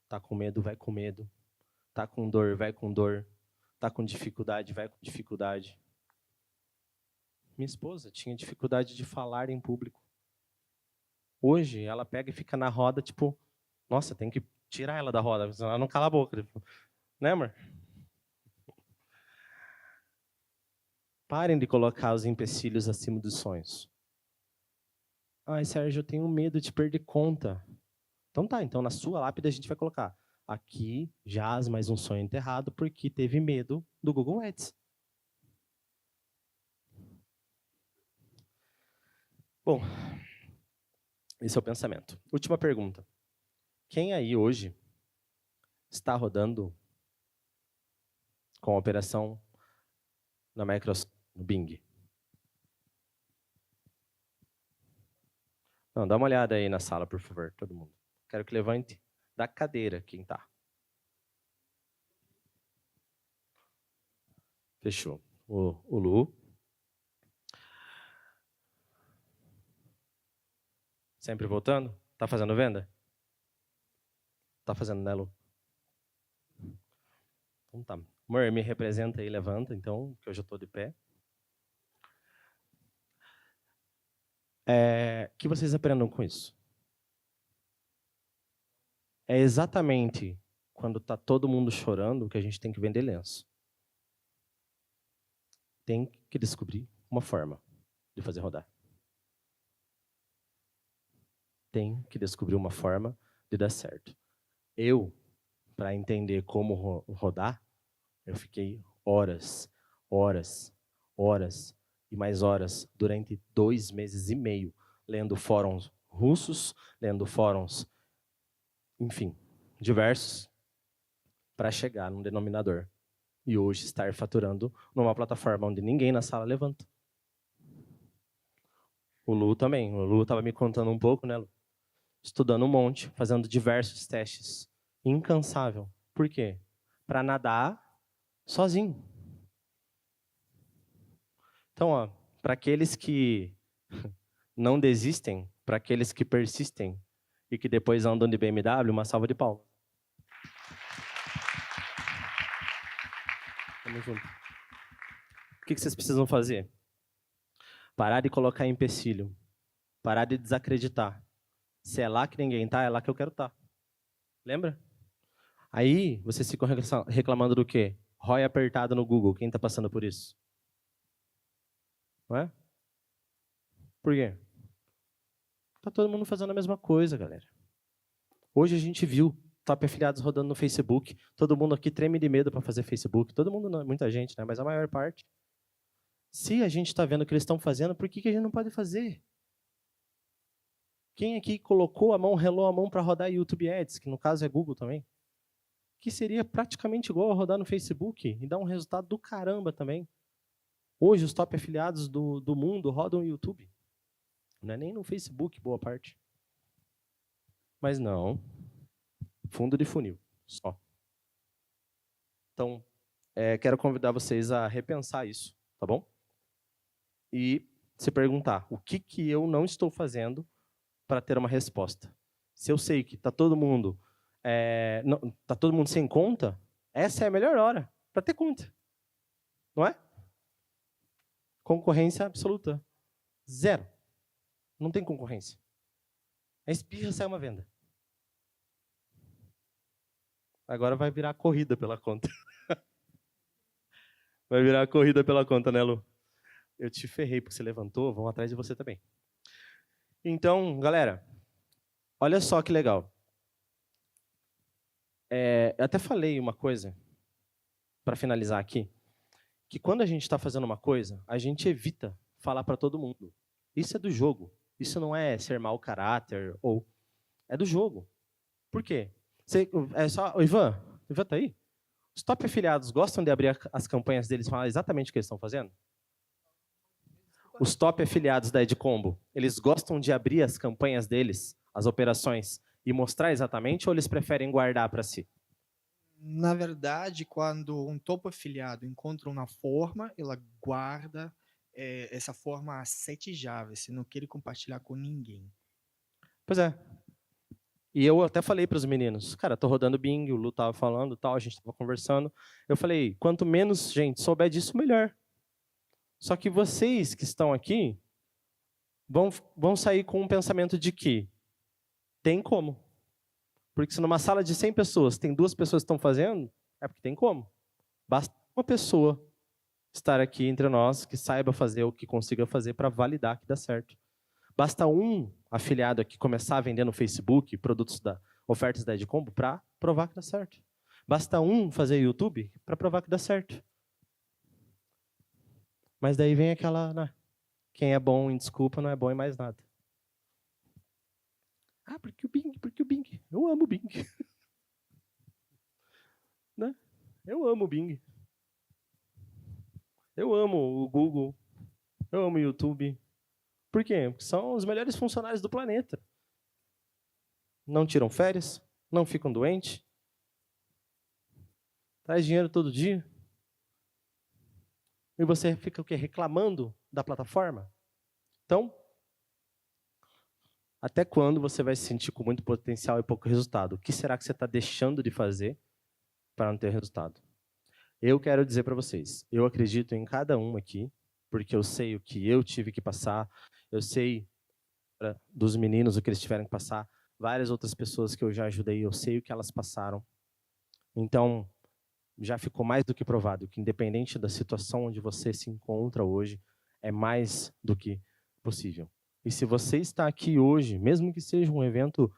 [SPEAKER 3] Tá com medo, vai com medo. Tá com dor, vai com dor. Tá com dificuldade, vai com dificuldade. Minha esposa tinha dificuldade de falar em público. Hoje, ela pega e fica na roda, tipo, nossa, tem que tirar ela da roda, senão ela não cala a boca. Né, amor? Parem de colocar os empecilhos acima dos sonhos. Ai, Sérgio, eu tenho medo de perder conta. Então tá, então na sua lápide a gente vai colocar: aqui jaz mais um sonho enterrado porque teve medo do Google Ads. Bom, esse é o pensamento. Última pergunta. Quem aí hoje está rodando com a operação na Microsoft, no Bing? Não, dá uma olhada aí na sala, por favor, todo mundo. Quero que levante da cadeira quem tá. Fechou. O Lu. Sempre voltando? Tá fazendo venda? Tá fazendo, né, Lu? Então tá. Amor, me representa aí, levanta, então, que eu já tô de pé. O que vocês aprendam com isso? É exatamente quando tá todo mundo chorando que a gente tem que vender lenço. Tem que descobrir uma forma de fazer rodar. Tem que descobrir uma forma de dar certo. Eu, para entender como rodar, eu fiquei horas e mais horas durante 2 meses e meio lendo fóruns russos, lendo fóruns, enfim, diversos, para chegar num denominador. E hoje estar faturando numa plataforma onde ninguém na sala levanta. O Lu também. O Lu estava me contando um pouco, né, Lu? Estudando um monte, fazendo diversos testes. Incansável. Por quê? Para nadar sozinho. Então, ó, para aqueles que não desistem, para aqueles que persistem e que depois andam de BMW, uma salva de palmas. Tamo junto. O que vocês precisam fazer? Parar de colocar empecilho. Parar de desacreditar. Se é lá que ninguém tá, é lá que eu quero estar. Lembra? Aí, vocês ficam reclamando do quê? ROI apertado no Google. Quem está passando por isso? Não é? Por quê? Tá todo mundo fazendo a mesma coisa, galera. Hoje a gente viu Top Afiliados rodando no Facebook. Todo mundo aqui treme de medo para fazer Facebook. Todo mundo, não, muita gente, né? Mas a maior parte. Se a gente está vendo o que eles estão fazendo, por que a gente não pode fazer? Quem aqui colocou a mão, relou a mão para rodar YouTube Ads, que no caso é Google também, que seria praticamente igual a rodar no Facebook e dá um resultado do caramba também. Hoje os top afiliados do mundo rodam no YouTube. Não é nem no Facebook, boa parte. Mas não. Fundo de funil, só. Então, quero convidar vocês a repensar isso, tá bom? E se perguntar, o que eu não estou fazendo para ter uma resposta? Se eu sei que está todo mundo sem conta, essa é a melhor hora para ter conta. Não é? Concorrência absoluta. Zero. Não tem concorrência. A espirra sai uma venda. Agora vai virar corrida pela conta. Vai virar corrida pela conta, né, Lu? Eu te ferrei porque você levantou, vão atrás de você também. Então, galera, olha só que legal. Eu até falei uma coisa, para finalizar aqui, que quando a gente está fazendo uma coisa, a gente evita falar para todo mundo. Isso é do jogo. Isso não é ser mau caráter, ou é do jogo. Por quê? O Ivan tá aí? Os top afiliados gostam de abrir as campanhas deles e falar exatamente o que eles estão fazendo? Os top afiliados da Edcombo, eles gostam de abrir as campanhas deles, as operações, e mostrar exatamente, ou eles preferem guardar para si?
[SPEAKER 1] Na verdade, quando um top afiliado encontra uma forma, ela guarda essa forma a 7 chaves, se não quer compartilhar com ninguém.
[SPEAKER 3] Pois é. E eu até falei para os meninos, cara, tô rodando Bing, o Lu tava falando, tal, a gente tava conversando. Eu falei, quanto menos gente souber disso, melhor. Só que vocês que estão aqui vão sair com um pensamento de que tem como. Porque se numa sala de 100 pessoas tem 2 pessoas que estão fazendo, é porque tem como. Basta uma pessoa estar aqui entre nós que saiba fazer o que consiga fazer para validar que dá certo. Basta um afiliado aqui começar a vender no Facebook produtos ofertas da Edcombo para provar que dá certo. Basta um fazer YouTube para provar que dá certo. Mas daí vem aquela, né? Quem é bom em desculpa não é bom em mais nada. Ah, porque o Bing. Eu amo o Bing. Né? Eu amo o Bing. Eu amo o Google. Eu amo o YouTube. Por quê? Porque são os melhores funcionários do planeta. Não tiram férias, não ficam doentes, traz dinheiro todo dia. E você fica o quê? Reclamando da plataforma? Então, até quando você vai se sentir com muito potencial e pouco resultado? O que será que você está deixando de fazer para não ter resultado? Eu quero dizer para vocês, eu acredito em cada um aqui, porque eu sei o que eu tive que passar, eu sei dos meninos o que eles tiveram que passar, várias outras pessoas que eu já ajudei, eu sei o que elas passaram. Então, já ficou mais do que provado que, independente da situação onde você se encontra hoje, é mais do que possível. E se você está aqui hoje, mesmo que seja um evento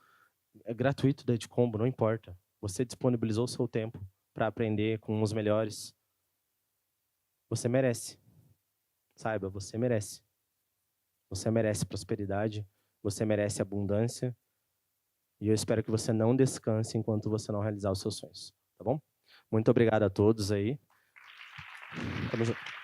[SPEAKER 3] gratuito da Edcombo, não importa, você disponibilizou o seu tempo para aprender com os melhores, você merece. Saiba, você merece. Você merece prosperidade, você merece abundância, e eu espero que você não descanse enquanto você não realizar os seus sonhos, tá bom? Muito obrigado a todos aí. Tamo junto.